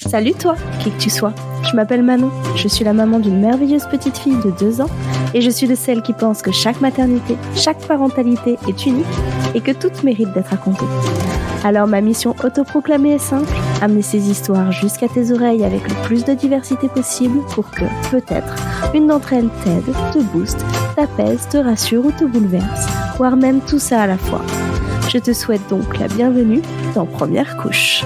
Salut toi, qui que tu sois. Je m'appelle Manon, je suis la maman d'une merveilleuse petite fille de 2 ans et je suis de celles qui pensent que chaque maternité, chaque parentalité est unique et que toutes méritent d'être racontées. Alors ma mission autoproclamée est simple, amener ces histoires jusqu'à tes oreilles avec le plus de diversité possible pour que, peut-être, une d'entre elles t'aide, te booste, t'apaise, te rassure ou te bouleverse, voire même tout ça à la fois. Je te souhaite donc la bienvenue dans Première Couche.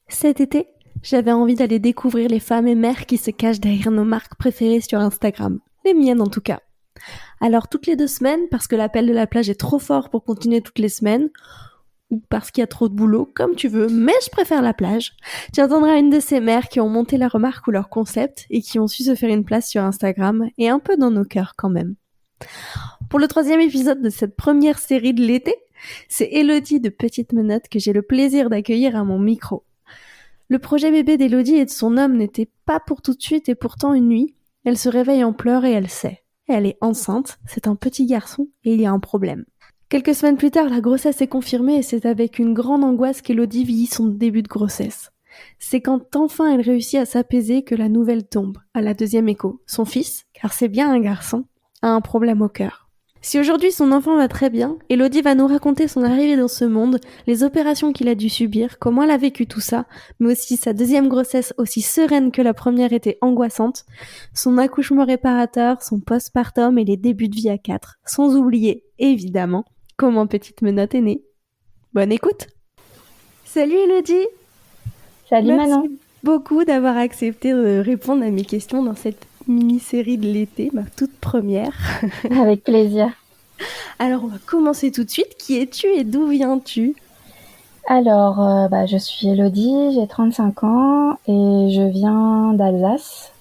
Cet été, j'avais envie d'aller découvrir les femmes et mères qui se cachent derrière nos marques préférées sur Instagram. Les miennes en tout cas. Alors toutes les 2 semaines, parce que l'appel de la plage est trop fort pour continuer toutes les semaines, ou parce qu'il y a trop de boulot, comme tu veux, mais je préfère la plage, tu entendras une de ces mères qui ont monté leur remarque ou leur concept et qui ont su se faire une place sur Instagram et un peu dans nos cœurs quand même. Pour le 3e épisode de cette première série de l'été, c'est Elodie de Petite Menottes que j'ai le plaisir d'accueillir à mon micro. Le projet bébé d'Elodie et de son homme n'était pas pour tout de suite et pourtant une nuit, elle se réveille en pleurs et elle sait. Elle est enceinte, c'est un petit garçon et il y a un problème. Quelques semaines plus tard, la grossesse est confirmée et c'est avec une grande angoisse qu'Elodie vit son début de grossesse. C'est quand enfin elle réussit à s'apaiser que la nouvelle tombe, à la 2e écho. Son fils, car c'est bien un garçon, a un problème au cœur. Si aujourd'hui son enfant va très bien, Elodie va nous raconter son arrivée dans ce monde, les opérations qu'il a dû subir, comment elle a vécu tout ça, mais aussi sa 2e grossesse aussi sereine que la première était angoissante, son accouchement réparateur, son postpartum et les débuts de vie à 4. Sans oublier, évidemment, comment Petite Menotte est née. Bonne écoute! Salut Elodie! Salut Manon! Merci beaucoup d'avoir accepté de répondre à mes questions dans cette mini-série de l'été, ma toute première. Avec plaisir. Alors, on va commencer tout de suite. Qui es-tu et d'où viens-tu? Alors, je suis Elodie, j'ai 35 ans et je viens d'Alsace.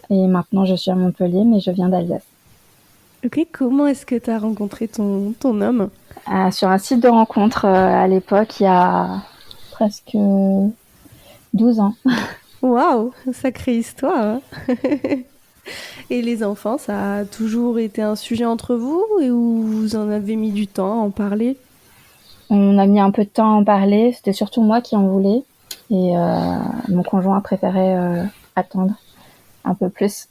Et maintenant, je suis à Montpellier, mais je viens d'Alsace. Ok, comment est-ce que tu as rencontré ton homme? Sur un site de rencontre à l'époque, il y a presque 12 ans. Waouh, sacrée histoire. Et les enfants, ça a toujours été un sujet entre vous et où vous en avez mis du temps à en parler? On a mis un peu de temps à en parler, c'était surtout moi qui en voulais. Et mon conjoint préférait attendre un peu plus.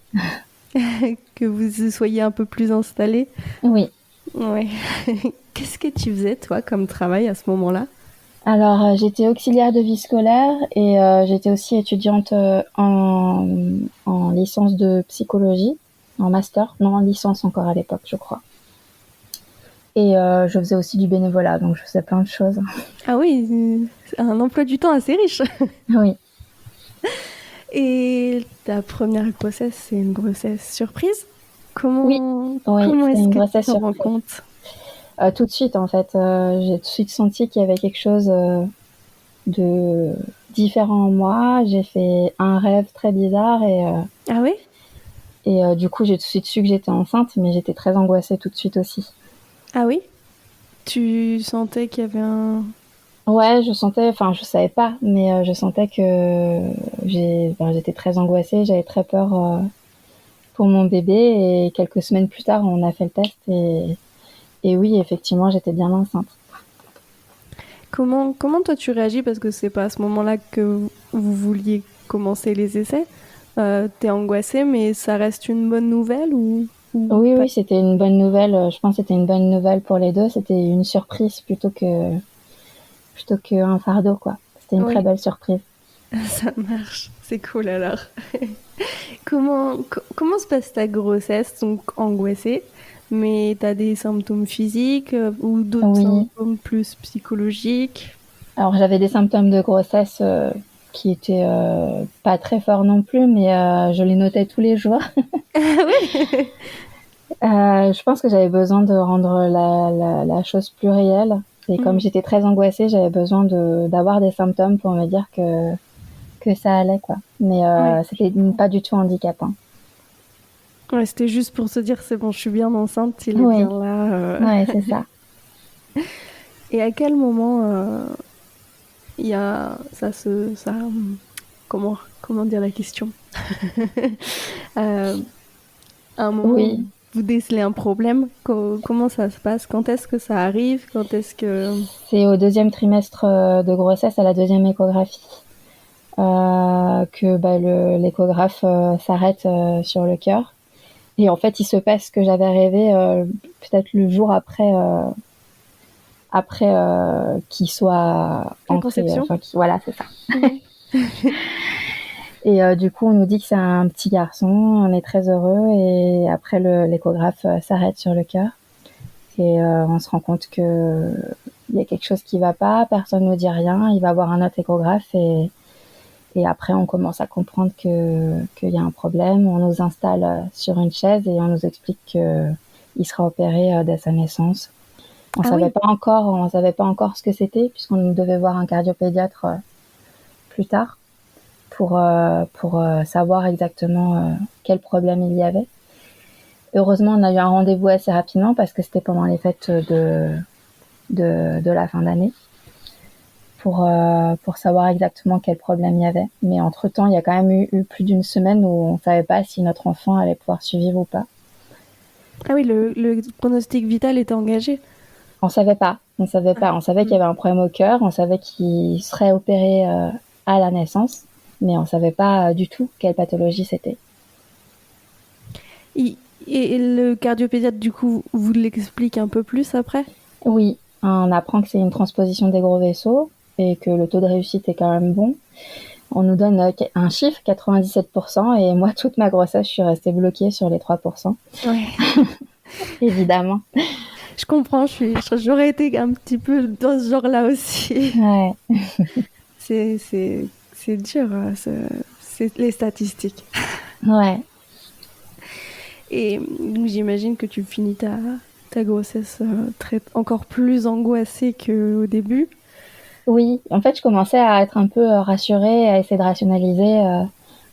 Que vous soyez un peu plus installés? Oui. Ouais. Qu'est-ce que tu faisais, toi, comme travail à ce moment-là? Alors, j'étais auxiliaire de vie scolaire et j'étais aussi étudiante en licence de psychologie, en master, non en licence encore à l'époque, je crois. Et je faisais aussi du bénévolat, donc je faisais plein de choses. Ah oui, c'est un emploi du temps assez riche. Oui. Et ta première grossesse, c'est une grossesse surprise? Comment c'est est-ce une que grossesse tu t'en rends surprise. compte? Tout de suite, en fait, j'ai tout de suite senti qu'il y avait quelque chose de différent en moi. J'ai fait un rêve très bizarre Ah oui? et du coup, j'ai tout de suite su que j'étais enceinte, mais j'étais très angoissée tout de suite aussi. Ah oui? Tu sentais qu'il y avait un... Ouais, je savais pas, mais je sentais que j'étais très angoissée, j'avais très peur pour mon bébé et quelques semaines plus tard, on a fait le test et oui, effectivement, j'étais bien enceinte. Comment toi tu réagis parce que c'est pas à ce moment-là que vous vouliez commencer les essais? T'es angoissée, mais ça reste une bonne nouvelle ou Oui, pas? oui, c'était une bonne nouvelle. Je pense que c'était une bonne nouvelle pour les deux. C'était une surprise plutôt qu'un fardeau, quoi. C'était une très Oui, belle surprise. ça marche. C'est cool alors. Comment se passe ta grossesse? Donc angoissée, mais t'as des symptômes physiques ou d'autres Oui. symptômes plus psychologiques? Alors, j'avais des symptômes de grossesse qui étaient pas très forts non plus, mais je les notais tous les jours. Ah oui. Je pense que j'avais besoin de rendre la chose plus réelle. Et comme j'étais très angoissée, j'avais besoin d'avoir des symptômes pour me dire que ça allait, quoi. Mais Ouais. c'était pas du tout handicapant. Ouais, c'était juste pour se dire c'est bon, je suis bien enceinte, il est Oui, bien là. ouais, c'est ça. Et à quel moment il y a comment dire la question? Un moment Oui. vous décelez un problème, comment ça se passe? Quand est-ce que ça arrive? Quand est-ce que... C'est au deuxième trimestre de grossesse, à la deuxième échographie, que l'échographe s'arrête sur le cœur. Et en fait, il se passe ce que j'avais rêvé peut-être le jour après qu'il soit La entré. conception? Voilà, c'est ça. Mhm. Et du coup, on nous dit que c'est un petit garçon, on est très heureux. Et après, l'échographe s'arrête sur le cœur. Et on se rend compte que il y a quelque chose qui va pas, personne ne dit rien, il va voir un autre échographe et après on commence à comprendre qu'il y a un problème. On nous installe sur une chaise et on nous explique qu'il sera opéré dès sa naissance. On savait pas encore ce que c'était puisqu'on devait voir un cardiopédiatre plus tard pour savoir exactement quel problème il y avait. Heureusement, on a eu un rendez-vous assez rapidement parce que c'était pendant les fêtes de la fin d'année pour savoir exactement quel problème il y avait. Mais entre-temps, il y a quand même eu plus d'une semaine où on ne savait pas si notre enfant allait pouvoir survivre ou pas. Ah oui, le pronostic vital était engagé. On savait pas. On savait qu'il y avait un problème au cœur. On savait qu'il serait opéré à la naissance. Mais on ne savait pas du tout quelle pathologie c'était. Et le cardiopédiatre, du coup, vous l'explique un peu plus après? Oui, on apprend que c'est une transposition des gros vaisseaux et que le taux de réussite est quand même bon. On nous donne un chiffre, 97%, et moi, toute ma grossesse, je suis restée bloquée sur les 3%. Ouais. Évidemment. Je comprends, j'aurais été un petit peu dans ce genre-là aussi. Ouais. C'est dur, c'est les statistiques. Ouais. Et donc, j'imagine que tu finis ta grossesse encore plus angoissée qu'au début. Oui, en fait, je commençais à être un peu rassurée, à essayer de rationaliser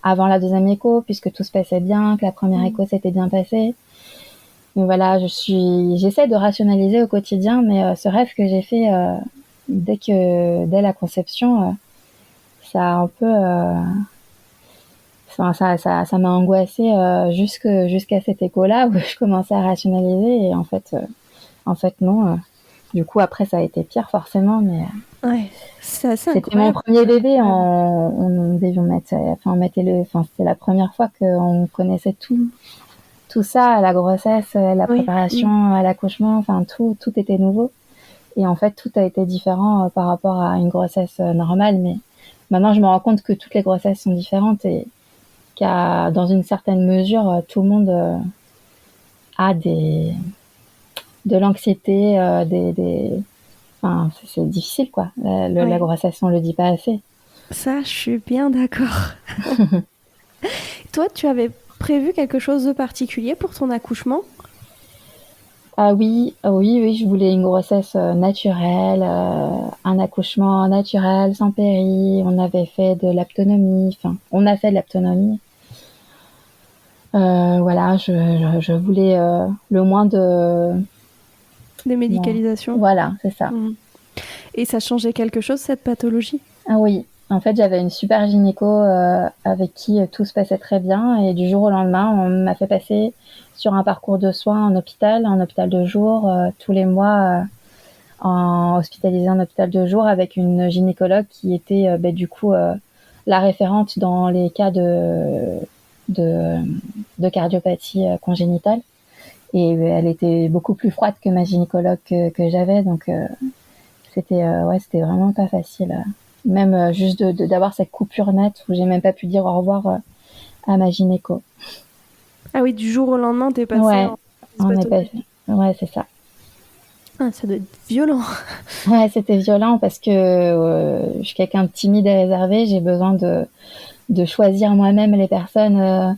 avant la deuxième écho, puisque tout se passait bien, que la première écho s'était bien passée. Mais voilà, j'essaie de rationaliser au quotidien, mais ce rêve que j'ai fait dès la conception, ça a un peu, ça m'a angoissée jusqu'à cette écho-là où je commençais à rationaliser et en fait non. Du coup, après, ça a été pire forcément, mais Ouais, c'est assez c'était mon incroyable. premier bébé. On devions mettre, c'était la première fois qu'on connaissait tout ça, à la grossesse, la Oui. préparation à l'accouchement, enfin tout était nouveau. Et en fait, tout a été différent par rapport à une grossesse normale. Mais maintenant, je me rends compte que toutes les grossesses sont différentes et qu'à dans une certaine mesure, tout le monde a de l'anxiété, enfin, c'est difficile quoi. La grossesse, on le dit pas assez. Ça, je suis bien d'accord. Toi, tu avais prévu quelque chose de particulier pour ton accouchement? Ah oui, oui, je voulais une grossesse naturelle, un accouchement naturel, sans péri. On avait fait de l'aptonomie, enfin, on a fait de l'aptonomie. Voilà, je voulais le moins de... Des Non. médicalisations? Voilà, c'est ça. Et ça changeait quelque chose, cette pathologie? Ah oui, en fait, j'avais une super gynéco avec qui tout se passait très bien et du jour au lendemain, on m'a fait passer sur un parcours de soins en hôpital de jour, tous les mois, hospitalisée en hôpital de jour avec une gynécologue qui était du coup la référente dans les cas de cardiopathie congénitale. Et elle était beaucoup plus froide que ma gynécologue que j'avais, donc c'était vraiment pas facile. Même juste d'avoir cette coupure nette où j'ai même pas pu dire au revoir à ma gynéco. Ah oui, du jour au lendemain, t'es passé Ouais, en pathologie. ouais, c'est ça. Ah, ça doit être violent. Ouais, c'était violent parce que je suis quelqu'un de timide et réservé. J'ai besoin de choisir moi-même les personnes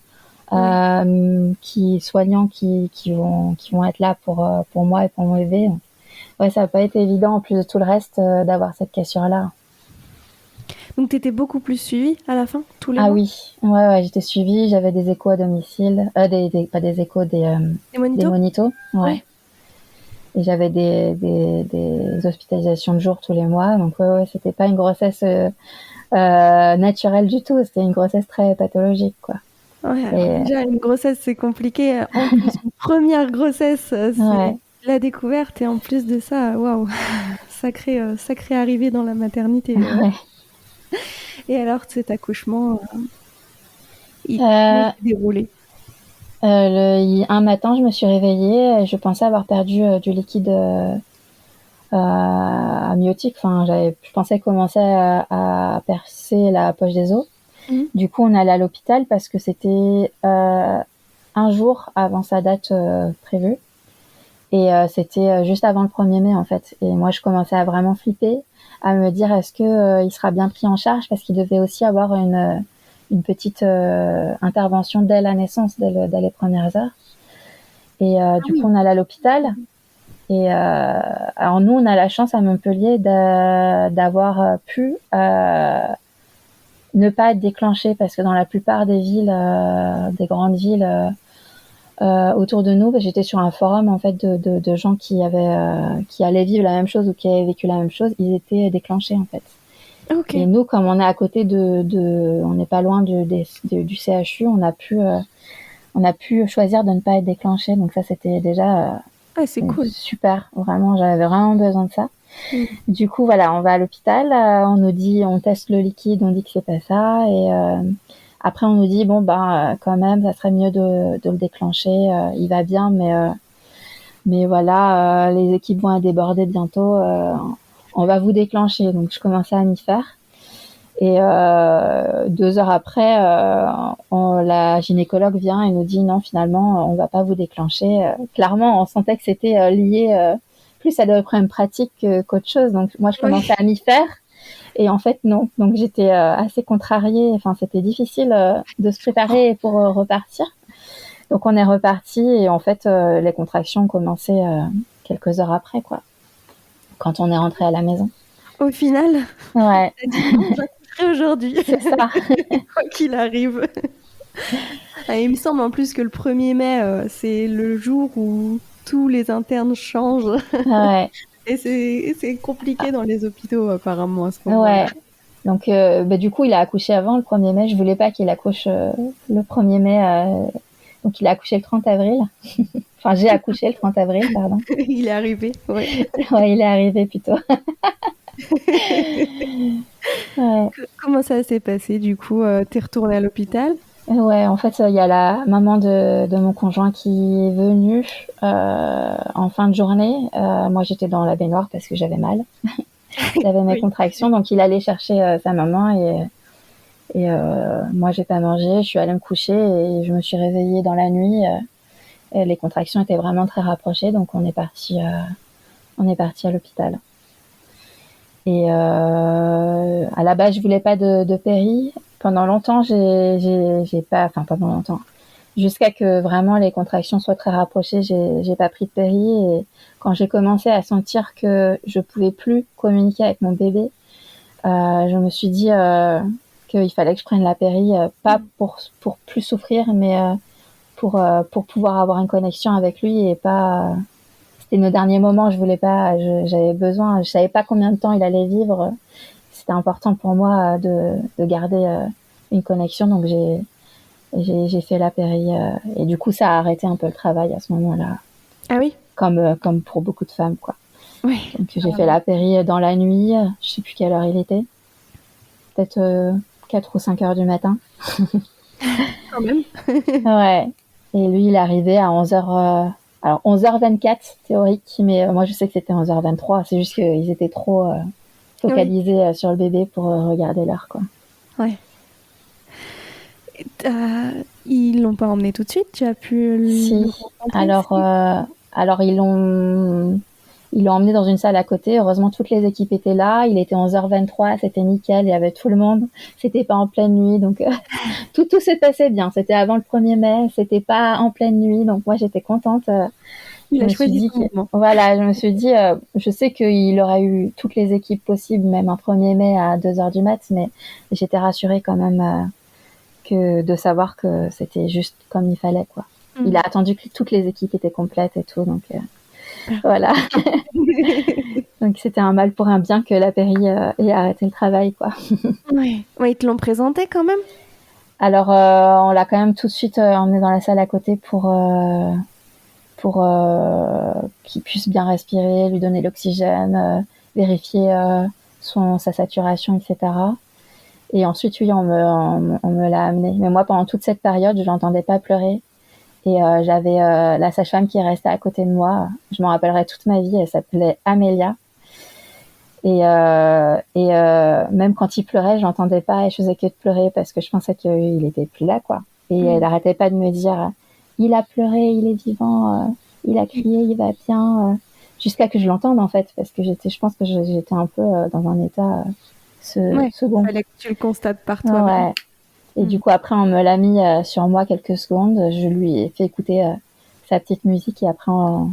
soignants qui vont être là pour moi et pour mon bébé. Ouais, ça n'a pas été évident en plus de tout le reste d'avoir cette cassure-là. Donc t'étais beaucoup plus suivie à la fin, tous les Ah mois? oui, ouais, j'étais suivie, j'avais des échos à domicile, pas des échos, Les des monitos? monitos, ouais. Ouais. Et j'avais des hospitalisations de jour tous les mois, donc ouais, c'était pas une grossesse naturelle du tout, c'était une grossesse très pathologique, quoi. Ouais, alors Et déjà, une grossesse, c'est compliqué. En plus, première grossesse, Ouais. c'est la découverte et en plus de ça, waouh, sacrée arrivée dans la maternité. Ouais. Et alors, cet accouchement, comment il Euh, s'est déroulé? un matin, je me suis réveillée et je pensais avoir perdu du liquide amniotique. Enfin, je pensais commencer à percer la poche des os. Mmh. Du coup, on est allé à l'hôpital parce que c'était un jour avant sa date prévue. Et c'était juste avant le 1er mai, en fait. Et moi, je commençais à vraiment flipper, à me dire est-ce que il sera bien pris en charge, parce qu'il devait aussi avoir une petite intervention dès la naissance, dès les premières heures. Et Ah du coup, oui. on allait à l'hôpital. Et alors nous, on a la chance à Montpellier d'avoir pu ne pas être déclenché, parce que dans la plupart des villes, des grandes villes autour de nous, j'étais sur un forum en fait de gens qui allaient vivre la même chose ou qui avaient vécu la même chose, ils étaient déclenchés en fait. Et OK. nous, comme on est à côté on n'est pas loin du CHU, on a pu choisir de ne pas être déclenché. Donc ça, c'était déjà Ah, c'est cool. super. Vraiment, j'avais vraiment besoin de ça. Mmh. Du coup, voilà, on va à l'hôpital, on nous dit, on teste le liquide, on dit que c'est pas ça, et après on nous dit bon ben quand même, ça serait mieux de le déclencher. Il va bien, mais voilà, les équipes vont être débordées bientôt. On va vous déclencher. Donc je commençais à m'y faire. Et 2 heures après, la gynécologue vient et nous dit non, finalement, on va pas vous déclencher. Clairement, on sentait que c'était lié plus à des problèmes pratiques qu'autre chose. Donc moi, je commençais Oui. à m'y faire. Et en fait, non. Donc j'étais assez contrariée. Enfin, c'était difficile de se préparer pour repartir. Donc on est reparti et en fait, les contractions ont commencé quelques heures après, quoi, quand on est rentré à la maison. Au final, Ouais, tu as dit: «Non, j'accoucherai aujourd'hui, c'est ça. quoi qu'il arrive». Ah, il me semble en plus que le 1er mai, c'est le jour où tous les internes changent Ouais, et c'est compliqué dans les hôpitaux apparemment à ce moment-là. ouais. Donc du coup, il a accouché avant le 1er mai. Je voulais pas qu'il accouche le 1er mai. Donc il a accouché le 30 avril. Enfin, j'ai accouché le 30 avril, pardon. Il est arrivé, ouais. Ouais, il est arrivé plutôt. Ouais. Comment ça s'est passé du coup, tu es retournée à l'hôpital? Ouais, en fait, il y a la maman de mon conjoint qui est venue en fin de journée. Moi, j'étais dans la baignoire parce que j'avais mal. J'avais mes Oui. contractions, donc il allait chercher sa maman et moi, j'ai pas mangé. Je suis allée me coucher et je me suis réveillée dans la nuit. Et les contractions étaient vraiment très rapprochées, donc on est parti à l'hôpital. Et à la base, je voulais pas de péri. Pendant longtemps, j'ai pas, enfin pendant longtemps, jusqu'à que vraiment les contractions soient très rapprochées, j'ai pas pris de péri. Et quand j'ai commencé à sentir que je pouvais plus communiquer avec mon bébé, je me suis dit qu'il fallait que je prenne la péri, pas pour plus souffrir, mais pour pouvoir avoir une connexion avec lui et pas. C'était nos derniers moments, je voulais pas, j'avais besoin, je savais pas combien de temps il allait vivre. C'était important pour moi de garder une connexion, donc j'ai fait la péri et du coup ça a arrêté un peu le travail à ce moment-là, Ah oui? comme pour beaucoup de femmes, quoi. Oui, Donc j'ai fait apparemment. la péri dans la nuit, je sais plus quelle heure il était, peut-être 4 ou 5 heures du matin. Quand même. Ouais. Et lui, il est arrivé à 11h. Alors 11h24 théorique, mais moi je sais que c'était 11h23. C'est juste qu'ils étaient trop Oui, focalisés sur le bébé pour regarder l'heure, quoi. ouais. Et ils l'ont pas emmené tout de suite? Tu as pu le Si. rencontrer? Alors, Si? alors ils l'ont emmené dans une salle à côté. Heureusement, toutes les équipes étaient là. Il était 11h23, c'était nickel. Il y avait tout le monde. C'était pas en pleine nuit, donc tout se passait bien. C'était avant le 1er mai. C'était pas en pleine nuit, donc moi j'étais contente. Il Je a me suis choisi dit son que, moment. voilà, je me suis dit, je sais qu'il aurait eu toutes les équipes possibles, même un 1er mai à 2 heures du mat, mais j'étais rassurée quand même que de savoir que c'était juste comme il fallait, quoi. Il a Mmh. attendu que toutes les équipes étaient complètes et tout, donc voilà. Donc c'était un mal pour un bien que la péri ait arrêté le travail, quoi. Ouais. Ouais, ils te l'ont présenté quand même? Alors on l'a quand même tout de suite emmené dans la salle à côté pour qu'il puisse bien respirer, lui donner l'oxygène, vérifier sa saturation, etc. Et ensuite, oui, on me l'a amené. Mais moi, pendant toute cette période, je l'entendais pas pleurer. Et j'avais la sage-femme qui restait à côté de moi. Je m'en rappellerai toute ma vie. Elle s'appelait Amélia. Et même quand il pleurait, j'entendais pas et je faisais que de pleurer parce que je pensais qu'il était plus là, quoi. Et elle arrêtait pas de me dire, il a pleuré, il est vivant, il a crié, il va bien, jusqu'à que je l'entende, en fait, parce que je pense que j'étais un peu dans un état second. Fallait que tu le constates par toi-même. Ouais. Et du coup, après, on me l'a mis sur moi quelques secondes. Je lui ai fait écouter sa petite musique et après, on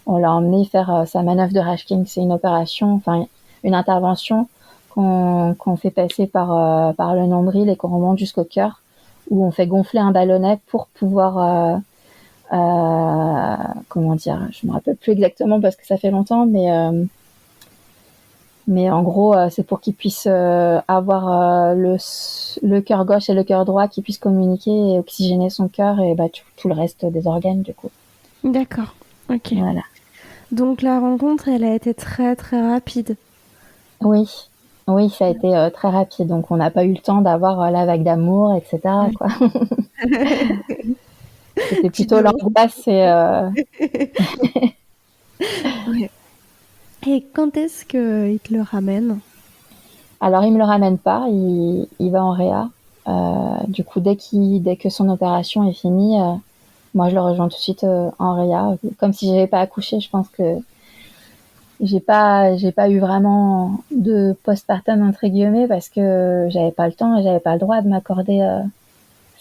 l'a emmené faire sa manœuvre de Rashking. C'est une opération, enfin, une intervention qu'on fait passer par le nombril et qu'on remonte jusqu'au cœur, où on fait gonfler un ballonnet pour pouvoir, comment dire, je me rappelle plus exactement parce que ça fait longtemps, mais en gros, c'est pour qu'il puisse avoir le cœur gauche et le cœur droit qui puissent communiquer et oxygéner son cœur et tout le reste des organes, du coup. D'accord, ok. Voilà. Donc la rencontre, elle a été très très rapide. Oui, ça a été très rapide. Donc on n'a pas eu le temps d'avoir la vague d'amour, etc., quoi. C'était plutôt l'angoisse Ouais. Et quand est-ce qu'il te le ramène? Alors il me le ramène pas, il va en réa. Du coup, dès que son opération est finie, moi je le rejoins tout de suite en réa, comme si j'avais pas accouché. Je pense que j'ai pas eu vraiment de postpartum entre guillemets parce que j'avais pas le temps et j'avais pas le droit de m'accorder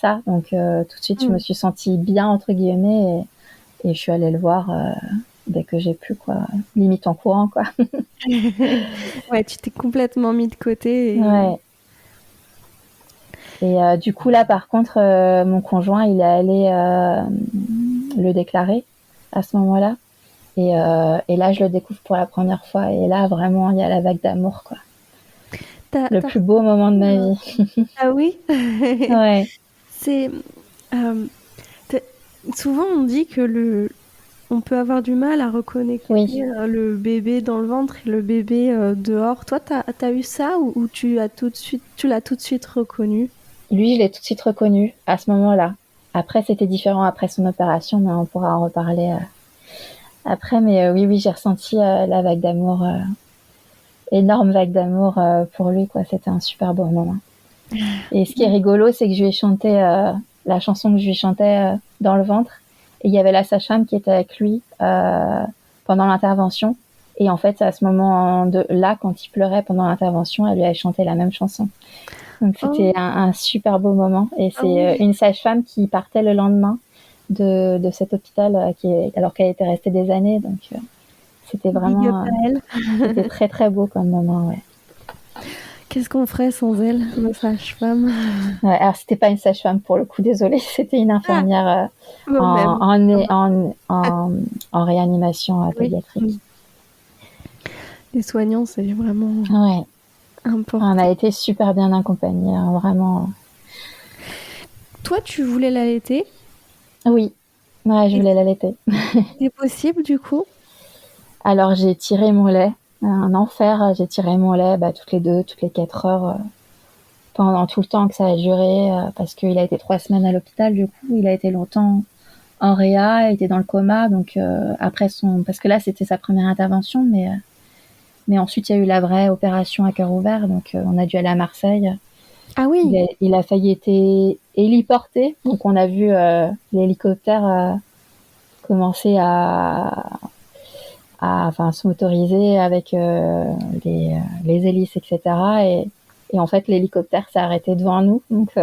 ça. Donc tout de suite, je me suis sentie bien entre guillemets et je suis allée le voir dès que j'ai pu, quoi. Limite en courant, quoi. Ouais, tu t'es complètement mis de côté. Ouais. Et du coup, là, par contre, mon conjoint, il est allé le déclarer à ce moment-là. Et là, je le découvre pour la première fois. Et là, vraiment, il y a la vague d'amour, quoi. Le plus beau moment de ma vie. Ah oui? Ouais. C'est souvent on dit que on peut avoir du mal à reconnaître le bébé dans le ventre et le bébé dehors. Toi, t'as eu ça ou tu l'as tout de suite reconnu? Lui, je l'ai tout de suite reconnu à ce moment-là. Après, c'était différent après son opération, mais on pourra en reparler après. Mais oui, j'ai ressenti la vague d'amour, énorme vague d'amour pour lui, quoi. C'était un super beau moment. Et ce qui est rigolo, c'est que je lui ai chanté la chanson que je lui chantais dans le ventre. Et il y avait la sage-femme qui était avec lui pendant l'intervention. Et en fait, à ce moment-là, quand il pleurait pendant l'intervention, elle lui avait chanté la même chanson. Donc c'était un super beau moment. Et c'est une sage-femme qui partait le lendemain de cet hôpital alors qu'elle était restée des années. Donc c'était vraiment c'était très très beau comme moment. Ouais. Qu'est-ce qu'on ferait sans elle, nos sage-femme? Ouais, alors c'était pas une sage-femme pour le coup, désolée, c'était une infirmière en réanimation pédiatrique. Les soignants, c'est vraiment important. On a été super bien accompagnés, hein, vraiment. Toi, tu voulais l'allaiter? Oui, je voulais l'allaiter. C'est possible du coup? Alors j'ai tiré mon lait, un enfer, j'ai tiré mon lait toutes les 4 heures. Pendant tout le temps que ça a duré, parce qu'il a été 3 semaines à l'hôpital, du coup, il a été longtemps en réa, il était dans le coma, donc parce que là c'était sa première intervention, mais ensuite il y a eu la vraie opération à cœur ouvert, donc on a dû aller à Marseille. Ah oui. Il a failli être héliporté, donc on a vu l'hélicoptère commencer à se motoriser avec les hélices, etc. Et en fait, l'hélicoptère s'est arrêté devant nous. Donc,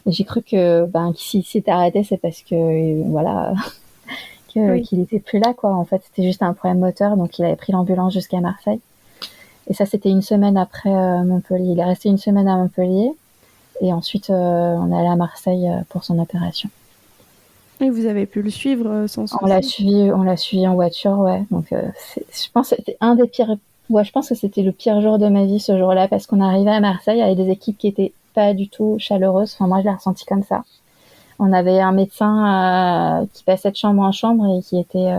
j'ai cru que s'il s'était arrêté, c'est parce que qu'il était plus là, quoi. En fait, c'était juste un problème moteur. Donc, il avait pris l'ambulance jusqu'à Marseille. Et ça, c'était une semaine après Montpellier. Il est resté une semaine à Montpellier. Et ensuite, on est allé à Marseille pour son opération. Et vous avez pu le suivre sans souci? On l'a suivi en voiture, ouais. Donc, je pense que c'était un des pires. Ouais, je pense que c'était le pire jour de ma vie ce jour-là parce qu'on arrivait à Marseille avec des équipes qui étaient pas du tout chaleureuses. Enfin, moi, je l'ai ressenti comme ça. On avait un médecin qui passait de chambre en chambre et qui était,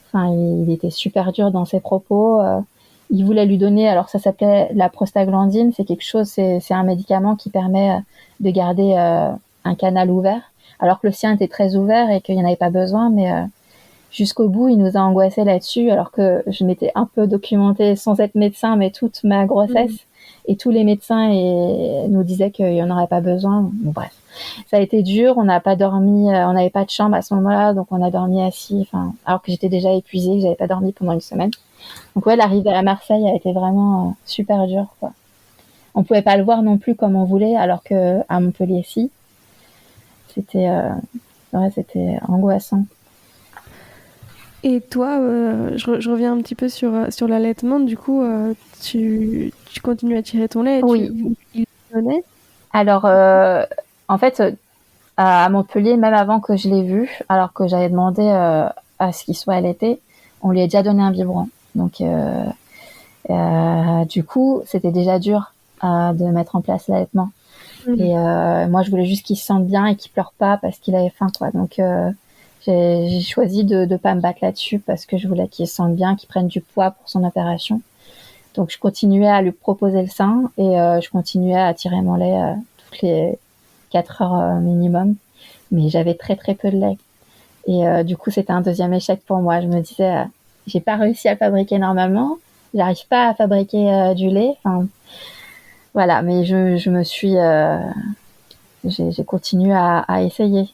enfin, il était super dur dans ses propos. Il voulait lui donner, alors ça s'appelait la prostaglandine, c'est quelque chose, c'est un médicament qui permet de garder un canal ouvert, alors que le sien était très ouvert et qu'il n'y en avait pas besoin, mais jusqu'au bout, il nous a angoissés là-dessus, alors que je m'étais un peu documentée sans être médecin, mais toute ma grossesse, et tous les médecins nous disaient qu'il n'y en aurait pas besoin. Bon, bref, ça a été dur, on n'a pas dormi, on n'avait pas de chambre à ce moment-là, donc on a dormi assis, enfin, alors que j'étais déjà épuisée, que j'avais pas dormi pendant une semaine. Donc ouais, l'arrivée à Marseille a été vraiment super dure, quoi. On pouvait pas le voir non plus comme on voulait, alors que à Montpellier, si. C'était, ouais, c'était angoissant. Et toi, je reviens un petit peu sur l'allaitement. Du coup, tu continues à tirer ton lait et Oui. il te donnait? Alors, en fait, à Montpellier, même avant que je l'ai vu, alors que j'avais demandé à ce qu'il soit allaité, on lui a déjà donné un biberon. Donc, du coup, c'était déjà dur de mettre en place l'allaitement. Et moi, je voulais juste qu'il se sente bien et qu'il pleure pas parce qu'il avait faim, quoi. Donc, j'ai choisi de pas me battre là-dessus parce que je voulais qu'il se sente bien, qu'il prenne du poids pour son opération. Donc, je continuais à lui proposer le sein et je continuais à tirer mon lait toutes les 4 heures minimum. Mais j'avais très, très peu de lait. Et du coup, c'était un deuxième échec pour moi. Je me disais, j'ai pas réussi à le fabriquer normalement. J'arrive pas à fabriquer du lait. Enfin, voilà. Mais je me suis, j'ai continué à essayer.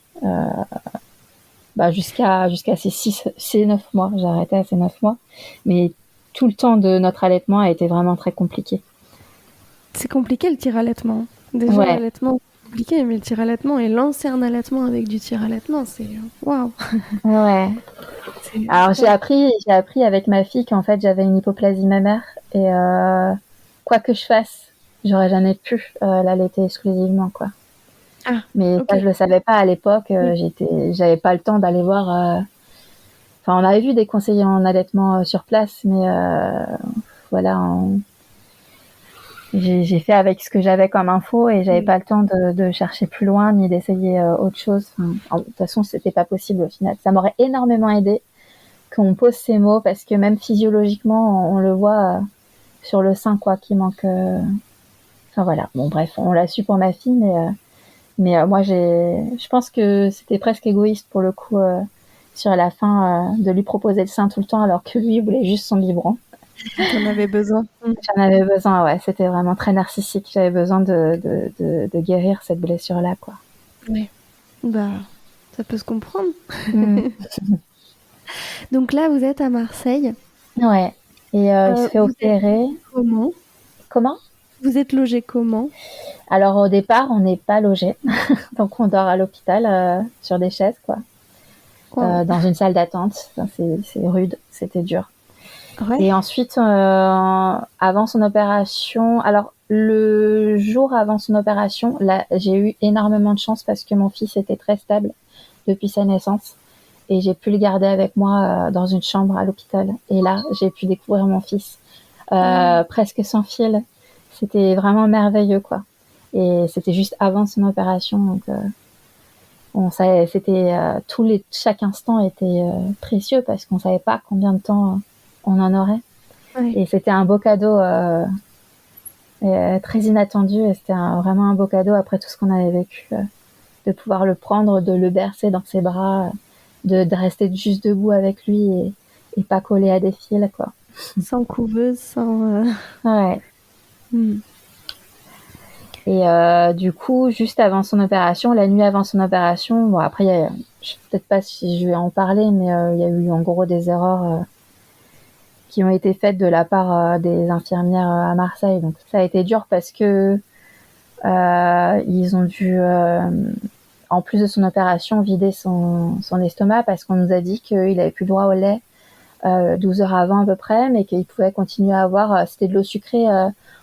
Jusqu'à ces 9 mois. J'ai arrêté à ces 9 mois. Mais tout le temps de notre allaitement a été vraiment très compliqué. C'est compliqué le tir-allaitement. Déjà, Ouais. l'allaitement, c'est compliqué, mais le tir-allaitement et lancer un allaitement avec du tir-allaitement, c'est waouh! Ouais. Alors j'ai appris avec ma fille qu'en fait j'avais une hypoplasie mammaire et quoi que je fasse, j'aurais jamais pu l'allaiter exclusivement, quoi. Ah, Mais ok. ça je le savais pas à l'époque. Oui. J'avais pas le temps d'aller voir. Enfin, on avait vu des conseillers en allaitement sur place, mais voilà, j'ai fait avec ce que j'avais comme info et j'avais pas le temps de chercher plus loin ni d'essayer autre chose. Enfin, de toute façon, c'était pas possible au final. Ça m'aurait énormément aidé qu'on pose ces mots parce que même physiologiquement, on le voit sur le sein, quoi, qui manque. Enfin voilà. Bon, bref, on l'a su pour ma fille, mais moi, je pense que c'était presque égoïste pour le coup sur la fin de lui proposer le sein tout le temps alors que lui voulait juste son biberon. T'en avais besoin. J'en avais besoin, ouais. C'était vraiment très narcissique. J'avais besoin de guérir cette blessure-là, quoi. Oui. Bah, ça peut se comprendre. Mm. Donc là, vous êtes à Marseille. Ouais. Et il se fait Vous êtes opérer. comment? Comment? Vous êtes logé comment? Alors au départ, on n'est pas logé, donc on dort à l'hôpital sur des chaises, quoi, Wow. dans une salle d'attente. Enfin, c'est rude, c'était dur. Ouais. Et ensuite, avant son opération, alors le jour avant son opération, là, j'ai eu énormément de chance parce que mon fils était très stable depuis sa naissance et j'ai pu le garder avec moi dans une chambre à l'hôpital. Et là, j'ai pu découvrir mon fils presque sans fil. C'était vraiment merveilleux, quoi. Et c'était juste avant son opération, donc on savait, c'était chaque instant était précieux parce qu'on savait pas combien de temps on en aurait. Ouais. Et c'était un beau cadeau très inattendu. Et c'était vraiment un beau cadeau après tout ce qu'on avait vécu, de pouvoir le prendre, de le bercer dans ses bras, de rester juste debout avec lui et pas collé à des fils, quoi. Sans couveuse, sans. Ouais. Et du coup, juste avant son opération, la nuit avant son opération, bon après, je sais peut-être pas si je vais en parler, mais il y a eu en gros des erreurs qui ont été faites de la part des infirmières à Marseille. Donc ça a été dur parce que ils ont dû, en plus de son opération, vider son estomac parce qu'on nous a dit qu'il avait plus droit au lait 12 heures avant à peu près, mais qu'il pouvait continuer à avoir, c'était de l'eau sucrée.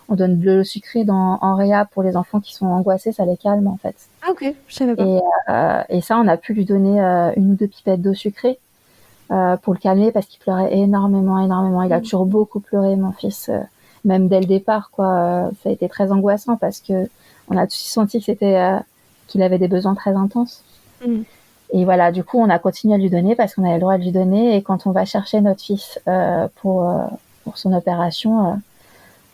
On donne de l'eau sucrée en réa pour les enfants qui sont angoissés, ça les calme en fait. Ah ok, je savais pas. Et ça, on a pu lui donner une ou deux pipettes d'eau sucrée pour le calmer parce qu'il pleurait énormément, énormément. Il a toujours beaucoup pleuré, mon fils, même dès le départ, quoi. Ça a été très angoissant parce que on a tout senti que c'était qu'il avait des besoins très intenses. Mm. Et voilà, du coup, on a continué à lui donner parce qu'on avait le droit de lui donner. Et quand on va chercher notre fils pour son opération,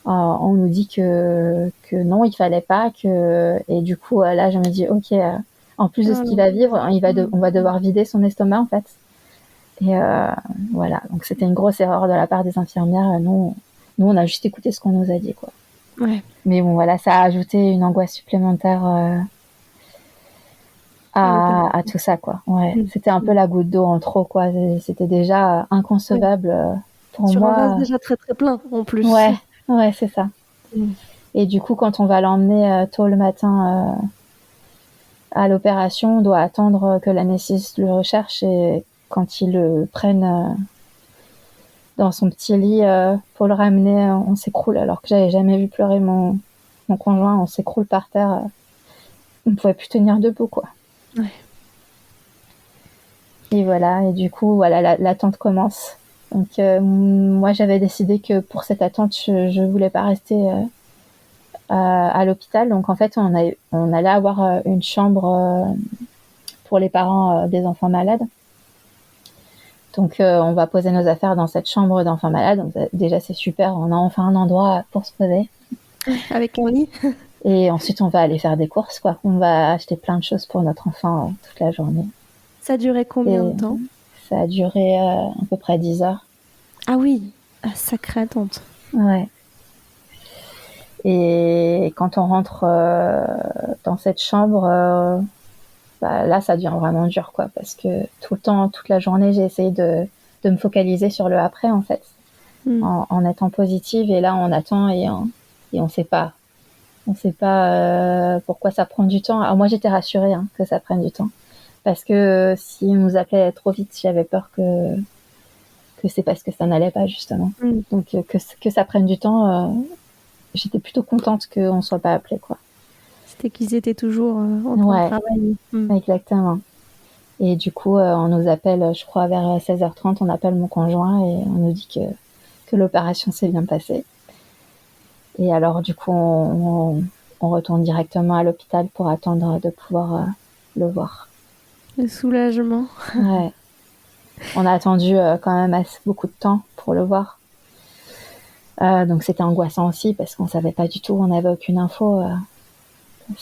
on nous dit que non, il fallait pas. Et du coup, là, je me dis, ok, en plus de ce qu'il va vivre, on va devoir vider son estomac, en fait. Et voilà, donc c'était une grosse erreur de la part des infirmières. Nous, on a juste écouté ce qu'on nous a dit, quoi. Ouais. Mais bon, voilà, ça a ajouté une angoisse supplémentaire à tout ça, quoi. Ouais, c'était un peu la goutte d'eau en trop, quoi. C'était déjà inconcevable pour Sur un vase moi. déjà très très plein, en plus. Ouais, c'est ça. Mm. Et du coup, quand on va l'emmener tôt le matin à l'opération, on doit attendre que l'anesthésiste le recherche et quand ils le prennent dans son petit lit pour le ramener, on s'écroule alors que j'avais jamais vu pleurer mon conjoint, on s'écroule par terre. On pouvait plus tenir debout, quoi. Ouais. Et voilà, et du coup, voilà, l'attente commence. Donc moi, j'avais décidé que pour cette attente, je voulais pas rester à l'hôpital. Donc en fait, on allait avoir une chambre pour les parents des enfants malades. Donc on va poser nos affaires dans cette chambre d'enfants malades. Donc déjà, c'est super, on a enfin un endroit pour se poser. Avec un lit. Et ensuite, on va aller faire des courses, quoi. On va acheter plein de choses pour notre enfant toute la journée. Ça durait combien de temps? Ça a duré à peu près 10 heures. Ah oui, sacrée attente. Ouais. Et quand on rentre dans cette chambre, là, ça devient vraiment dur, quoi. Parce que tout le temps, toute la journée, j'ai essayé de me focaliser sur le après, en fait. En étant positive. Et là, on attend et on sait pas. On sait pas pourquoi ça prend du temps. Alors moi, j'étais rassurée que ça prenne du temps. Parce que si on nous appelait trop vite, j'avais peur que c'est parce que ça n'allait pas, justement. Donc, que ça prenne du temps, j'étais plutôt contente qu'on ne soit pas appelé, quoi. C'était qu'ils étaient toujours en train de travailler. Exactement. Et du coup, on nous appelle, je crois, vers 16h30, on appelle mon conjoint et on nous dit que l'opération s'est bien passée. Et alors, du coup, on retourne directement à l'hôpital pour attendre de pouvoir le voir. Le soulagement. Ouais. On a attendu quand même beaucoup de temps pour le voir. Donc c'était angoissant aussi parce qu'on savait pas du tout, on n'avait aucune info.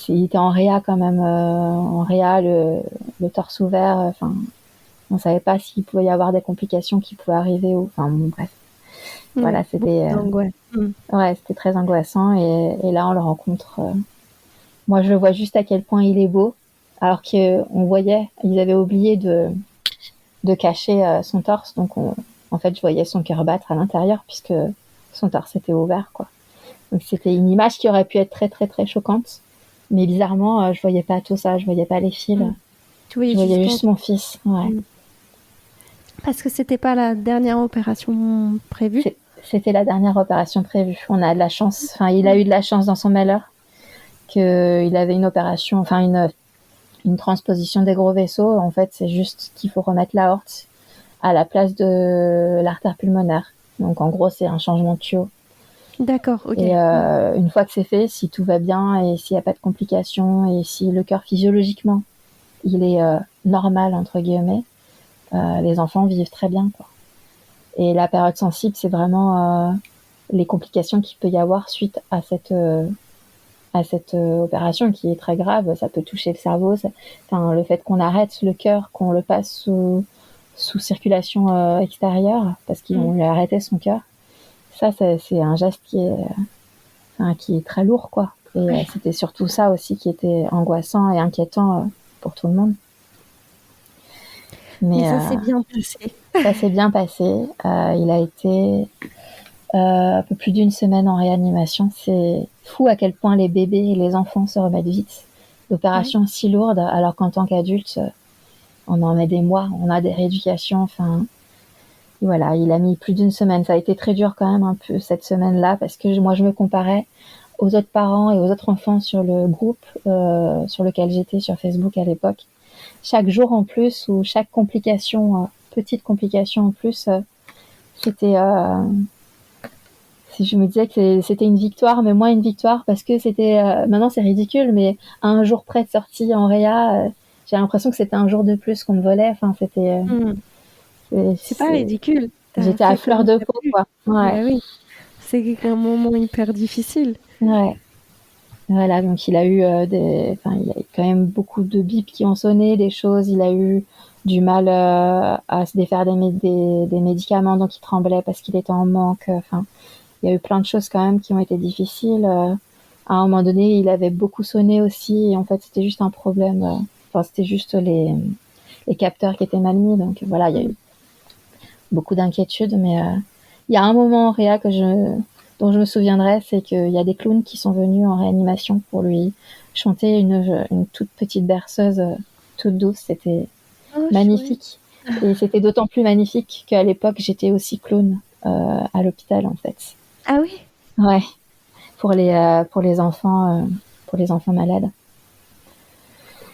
Il était en réa quand même, en réa, le torse ouvert. Enfin, on savait pas s'il pouvait y avoir des complications qui pouvaient arriver. Enfin bon, bref. Voilà, c'était c'était très angoissant. Et là, on le rencontre. Moi, je le vois juste à quel point il est beau, alors qu'on voyait, ils avaient oublié de cacher son torse. Donc, en fait, je voyais son cœur battre à l'intérieur puisque son torse était ouvert, quoi. Donc, c'était une image qui aurait pu être très, très, très choquante. Mais bizarrement, je voyais pas tout ça. Je voyais pas les fils. Tu voyais je voyais juste mon fils. Ouais. Parce que c'était pas la dernière opération prévue. C'était la dernière opération prévue. On a de la chance. Enfin, il a eu de la chance dans son malheur qu'il avait une opération, enfin une transposition des gros vaisseaux. En fait, c'est juste qu'il faut remettre l'aorte à la place de l'artère pulmonaire. Donc, en gros, c'est un changement de tuyau. D'accord, ok. Et une fois que c'est fait, si tout va bien et s'il n'y a pas de complications et si le cœur physiologiquement il est normal entre guillemets, les enfants vivent très bien, quoi. Et la période sensible, c'est vraiment les complications qu'il peut y avoir suite à cette opération qui est très grave. Ça peut toucher le cerveau, le fait qu'on arrête le cœur, qu'on le passe sous circulation extérieure parce qu'ils vont lui arrêter son cœur. Ça, c'est un geste qui est très lourd, quoi. Et c'était surtout ça aussi qui était angoissant et inquiétant pour tout le monde. Mais ça s'est bien passé. Ça s'est bien passé. Il a été un peu plus d'une semaine en réanimation. C'est fou à quel point les bébés et les enfants se remettent vite d'opérations si lourdes, alors qu'en tant qu'adulte, on en met des mois, on a des rééducations. Enfin, voilà, il a mis plus d'une semaine. Ça a été très dur quand même un peu cette semaine-là parce que moi je me comparais aux autres parents et aux autres enfants sur le groupe sur lequel j'étais sur Facebook à l'époque. Chaque jour en plus ou chaque complication, petite complication en plus, c'était je me disais que c'était une victoire, mais moins une victoire parce que c'était. Maintenant, c'est ridicule, mais à un jour près de sortie en réa, j'ai l'impression que c'était un jour de plus qu'on me volait. Enfin, c'était. Hmm. C'est pas ridicule. T'as J'étais à fait fleur comme de t'as peau, pu. quoi. Ouais, Bah oui, c'est un moment hyper difficile. ouais. Voilà, donc il a eu enfin, il a eu quand même beaucoup de bips qui ont sonné, des choses. Il a eu du mal à se défaire des médicaments, donc il tremblait parce qu'il était en manque. Enfin, il y a eu plein de choses quand même qui ont été difficiles. À un moment donné, il avait beaucoup sonné aussi, et en fait, c'était juste un problème. Enfin, c'était juste les capteurs qui étaient mal mis, donc voilà, il y a eu Hmm. beaucoup d'inquiétudes, mais il y a un moment en réa dont je me souviendrai, c'est qu'il y a des clowns qui sont venus en réanimation pour lui chanter une toute petite berceuse toute douce. C'était Oh, chouette. magnifique. Et c'était d'autant plus magnifique qu'à l'époque, j'étais aussi clown à l'hôpital, en fait. Ah oui? Ouais, pour les enfants malades.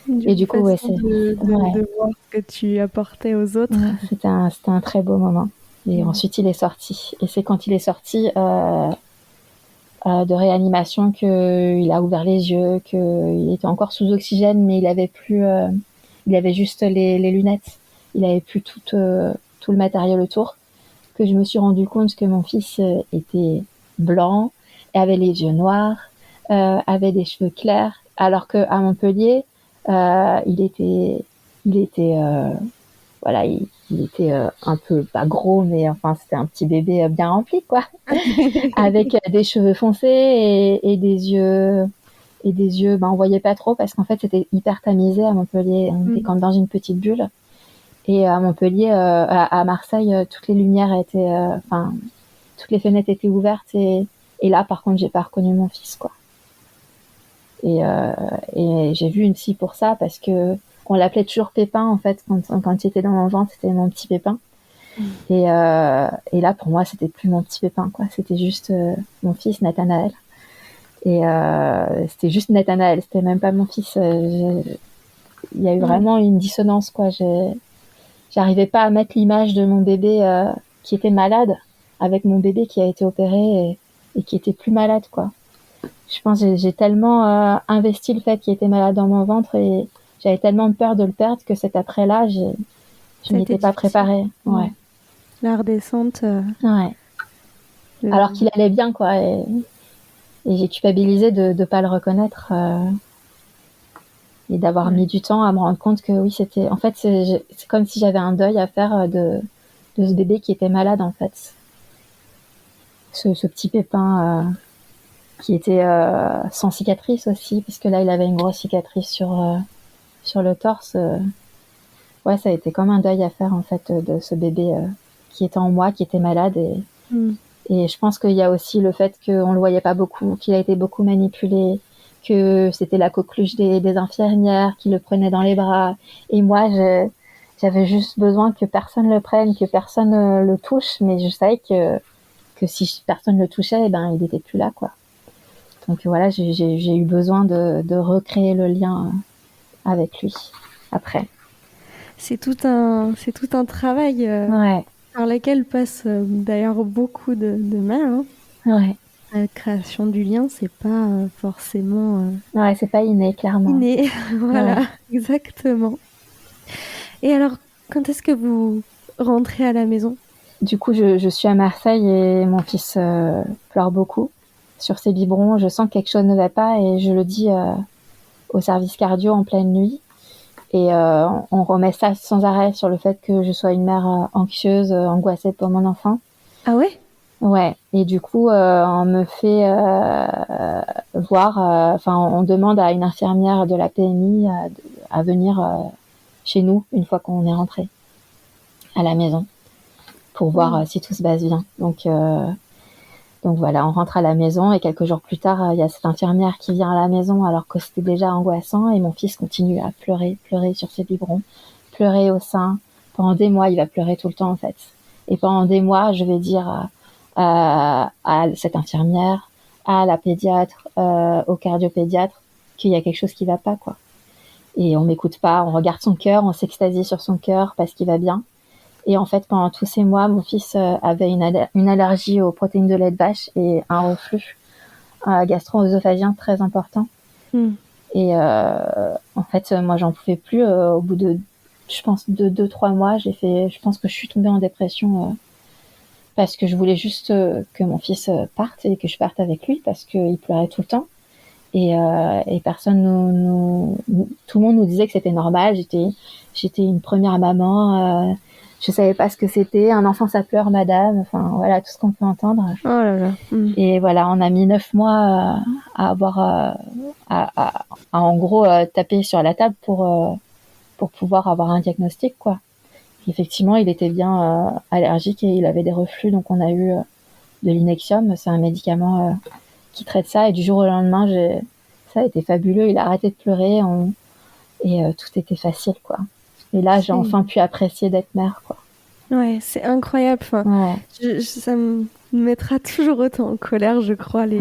Une Et jolie du coup, ouais, façon ouais, de voir ce que tu apportais aux autres. ouais, c'était un très beau moment. Et Hmm. ensuite, il est sorti. Et c'est quand il est sorti de réanimation qu'il a ouvert les yeux, qu'il était encore sous oxygène, mais il avait juste les lunettes. Il avait plus tout le matériel autour. Que je me suis rendu compte que mon fils était blanc, avait les yeux noirs, avait des cheveux clairs, alors que à Montpellier, il était voilà, il était un peu pas gros, mais enfin c'était un petit bébé bien rempli quoi, avec des cheveux foncés et des yeux, ben on voyait pas trop parce qu'en fait c'était hyper tamisé à Montpellier, on était Hmm. comme dans une petite bulle. Et à Montpellier, à Marseille, toutes les lumières étaient, enfin, toutes les fenêtres étaient ouvertes et là, par contre, j'ai pas reconnu mon fils, quoi. Et, euh, et j'ai vu une psy pour ça parce que on l'appelait toujours Pépin en fait quand il était dans mon ventre, c'était mon petit Pépin. Et là, pour moi, c'était plus mon petit Pépin, quoi. C'était juste mon fils Nathanaël. Et c'était juste Nathanaël, c'était même pas mon fils. Il y a eu Hmm. vraiment une dissonance, quoi. J'arrivais pas à mettre l'image de mon bébé qui était malade avec mon bébé qui a été opéré et qui était plus malade, quoi. Je pense que j'ai tellement investi le fait qu'il était malade dans mon ventre et j'avais tellement peur de le perdre que cet après-là, je Ça a m'y été étais pas difficile. préparée. Hmm. Ouais. La redescente. Ouais. Alors Le- qu'il allait bien, quoi. Et j'ai culpabilisé de pas le reconnaître et d'avoir Ouais. mis du temps à me rendre compte que oui, c'était. En fait, c'est comme si j'avais un deuil à faire de ce bébé qui était malade, en fait. Ce petit pépin qui était sans cicatrice aussi, puisque là, il avait une grosse cicatrice sur le torse. Ouais, ça a été comme un deuil à faire, en fait, de ce bébé qui était en moi, qui était malade. Hmm. Et je pense qu'il y a aussi le fait qu'on le voyait pas beaucoup, qu'il a été beaucoup manipulé, que c'était la coqueluche des infirmières qui le prenaient dans les bras. Et moi, j'avais juste besoin que personne le prenne, que personne le touche, mais je savais que si personne le touchait, eh ben, il était plus là, quoi. Donc voilà, j'ai eu besoin de recréer le lien avec lui après. C'est tout un travail Ouais, par lequel passe d'ailleurs beaucoup de mères, hein. ouais, La création du lien, c'est pas forcément ouais, c'est pas inné, clairement. inné. Ouais. Voilà, exactement. Et alors, quand est-ce que vous rentrez à la maison? Du coup, je suis à Marseille et mon fils pleure beaucoup sur ses biberons. Je sens que quelque chose ne va pas et je le dis au service cardio en pleine nuit. Et on remet ça sans arrêt sur le fait que je sois une mère anxieuse, angoissée pour mon enfant. Ah ouais? Ouais. Et du coup, on me fait voir. Enfin, on demande à une infirmière de la PMI à venir chez nous une fois qu'on est rentré à la maison pour voir Hmm. si tout se passe bien. Donc voilà, on rentre à la maison et quelques jours plus tard, il y a cette infirmière qui vient à la maison alors que c'était déjà angoissant et mon fils continue à pleurer, pleurer sur ses biberons, pleurer au sein. Pendant des mois, il va pleurer tout le temps en fait. Et pendant des mois, je vais dire à cette infirmière, à la pédiatre, au cardiopédiatre qu'il y a quelque chose qui va pas, quoi. Et on m'écoute pas, on regarde son cœur, on s'extasie sur son cœur parce qu'il va bien. Et en fait, pendant tous ces mois, mon fils avait une allergie aux protéines de lait de vache et un reflux gastro-œsophagien très important. Mm. Et en fait, moi, j'en pouvais plus. Au bout de, je pense, de 2-3 mois, je pense que je suis tombée en dépression parce que je voulais juste que mon fils parte et que je parte avec lui parce qu'il pleurait tout le temps. Et personne tout le monde nous disait que c'était normal. J'étais une première maman. Je savais pas ce que c'était. Un enfant, ça pleure, madame. Enfin, voilà, tout ce qu'on peut entendre. Oh là là. Mm. Et voilà, on a mis 9 mois à avoir, à en gros, taper sur la table pour pouvoir avoir un diagnostic, quoi. Effectivement, il était bien allergique et il avait des reflux, donc on a eu de l'Inexium. C'est un médicament qui traite ça. Et du jour au lendemain, ça a été fabuleux. Il a arrêté de pleurer et tout était facile, quoi. Et là, j'ai enfin pu apprécier d'être mère, quoi. Ouais, c'est incroyable. Enfin, Ouais. ça me mettra toujours autant en colère, je crois, les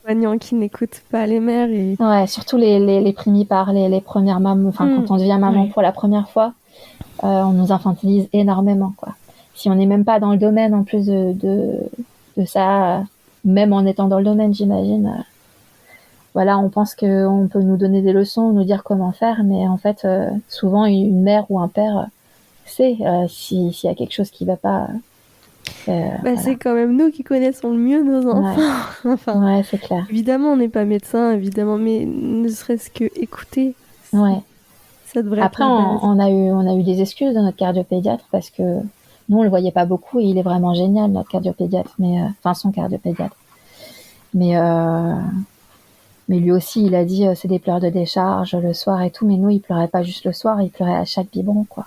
soignants qui n'écoutent pas les mères. Ouais, surtout les primipares, les premières mamans. Enfin, quand on devient maman pour la première fois, on nous infantilise énormément, quoi. Si on n'est même pas dans le domaine, en plus de ça, même en étant dans le domaine, j'imagine, voilà, on pense qu'on peut nous donner des leçons, nous dire comment faire, mais en fait, souvent, une mère ou un père sait s'il y a quelque chose qui va pas. Voilà. C'est quand même nous qui connaissons le mieux nos enfants. Ouais, enfin, ouais, c'est clair. Évidemment, on n'est pas médecin, évidemment, mais ne serait-ce que écouter. Ouais. Ça devrait Après, on a eu des excuses de notre cardiopédiatre parce que nous, on le voyait pas beaucoup et il est vraiment génial, notre cardiopédiatre, enfin, son cardiopédiatre. Mais lui aussi, il a dit c'est des pleurs de décharge le soir et tout, mais nous, il pleurait pas juste le soir, il pleurait à chaque biberon, quoi.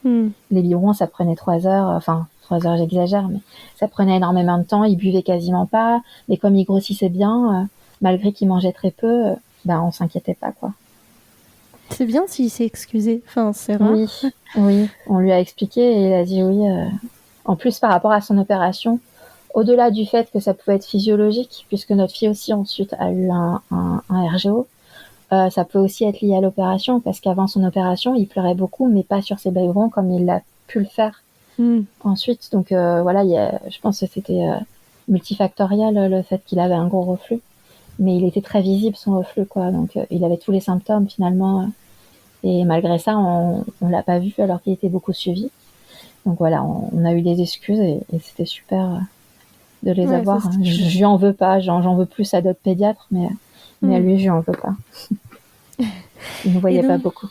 Les biberons, ça prenait 3 heures, enfin 3 heures, j'exagère, mais ça prenait énormément de temps, il buvait quasiment pas, mais comme il grossissait bien, malgré qu'il mangeait très peu, on s'inquiétait pas, quoi. C'est bien s'il s'est excusé, enfin c'est rare. Oui, on lui a expliqué et il a dit oui. En plus, par rapport à son opération, au-delà du fait que ça pouvait être physiologique, puisque notre fille aussi ensuite a eu un RGO, ça peut aussi être lié à l'opération, parce qu'avant son opération, il pleurait beaucoup, mais pas sur ses biberons comme il a pu le faire ensuite. Donc voilà, je pense que c'était multifactoriel le fait qu'il avait un gros reflux, mais il était très visible son reflux, quoi. Donc il avait tous les symptômes finalement, et malgré ça, on l'a pas vu alors qu'il était beaucoup suivi. Donc voilà, on a eu des excuses et c'était super de les avoir. Je lui en veux pas, j'en veux plus à d'autres pédiatres, mais à lui, je lui en veux pas. Il ne voyait pas beaucoup.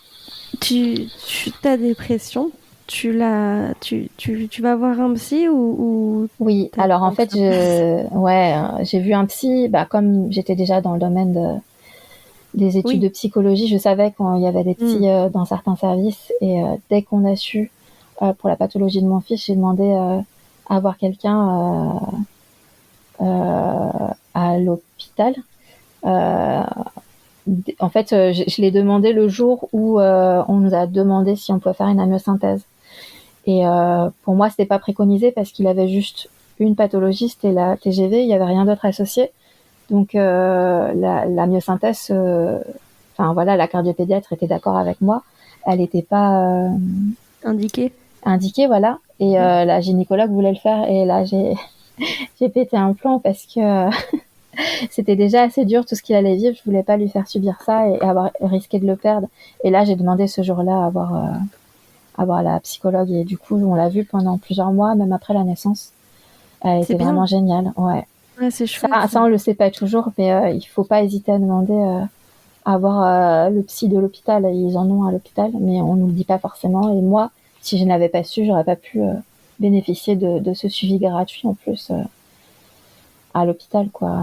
Ta dépression, tu vas voir un psy ou Oui, alors en fait, j'ai vu un psy, comme j'étais déjà dans le domaine des études de psychologie, je savais qu'il y avait des psys dans certains services et dès qu'on a su pour la pathologie de mon fils, j'ai demandé à voir quelqu'un à l'hôpital. En fait, je l'ai demandé le jour où on nous a demandé si on pouvait faire une amyosynthèse. Et pour moi, c'était pas préconisé parce qu'il avait juste une pathologie, c'était la TGV, il y avait rien d'autre associé. Donc la myosynthèse, enfin voilà, la cardiopédiatre était d'accord avec moi. Elle n'était pas indiquée, voilà. Et la gynécologue voulait le faire. Et là, j'ai pété un plomb parce que c'était déjà assez dur tout ce qu'il allait vivre. Je voulais pas lui faire subir ça et avoir risqué de le perdre. Et là, j'ai demandé ce jour-là à voir la psychologue. Et du coup, on l'a vue pendant plusieurs mois, même après la naissance. Elle était vraiment géniale. Ouais. Ouais, c'est chouette. Ça, on le sait pas toujours, mais il faut pas hésiter à demander à voir le psy de l'hôpital. Ils en ont à l'hôpital, mais on nous le dit pas forcément. Et moi, si je n'avais pas su, j'aurais pas pu bénéficier de ce suivi gratuit en plus à l'hôpital, quoi.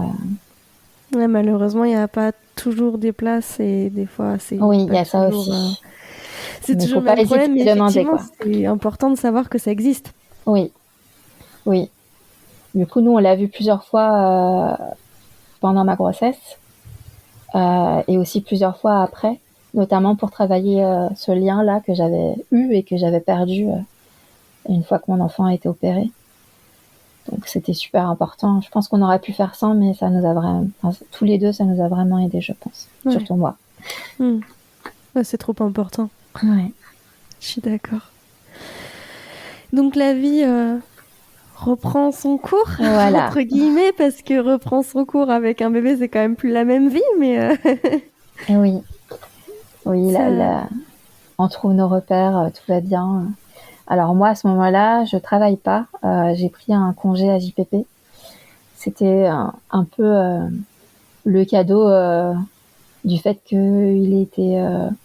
Ouais, malheureusement, il n'y a pas toujours des places et des fois, c'est. Oui, il y a ça aussi. C'est toujours le même problème, mais effectivement, c'est important de savoir que ça existe. Oui, oui. Du coup, nous, on l'a vu plusieurs fois pendant ma grossesse et aussi plusieurs fois après, notamment pour travailler ce lien-là que j'avais eu et que j'avais perdu une fois que mon enfant a été opéré. Donc, c'était super important. Je pense qu'on aurait pu faire sans, mais ça nous a vraiment, tous les deux, ça nous a vraiment aidé, je pense. Ouais. Surtout moi. Ouais, c'est trop important. Ouais. Je suis d'accord. Donc la vie reprend son cours, Voilà. entre guillemets, parce que reprend son cours avec un bébé, c'est quand même plus la même vie, mais Et oui, oui, ça... on trouve nos repères, tout va bien. Alors moi, à ce moment-là, je travaille pas. J'ai pris un congé à JPP. C'était un peu le cadeau du fait qu'il ait été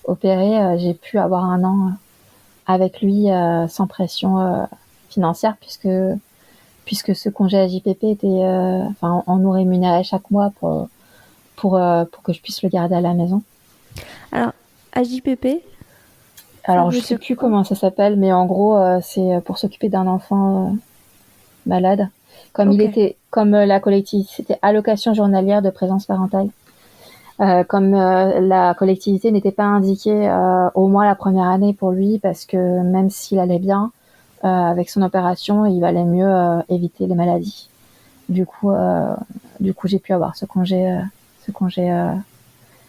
opéré. J'ai pu avoir un an avec lui sans pression financière puisque ce congé à JPP était, enfin, on nous rémunérait chaque mois pour que je puisse le garder à la maison. Alors, AJPP, ça Alors, je veut sais dire plus quoi? comment ça s'appelle, mais en gros, c'est pour s'occuper d'un enfant malade. Ok. Comme la collectivité, c'était allocation journalière de présence parentale. Comme la collectivité n'était pas indiquée au moins la première année pour lui, parce que même s'il allait bien avec son opération, il valait mieux éviter les maladies. Du coup, euh, du coup, j'ai pu avoir ce congé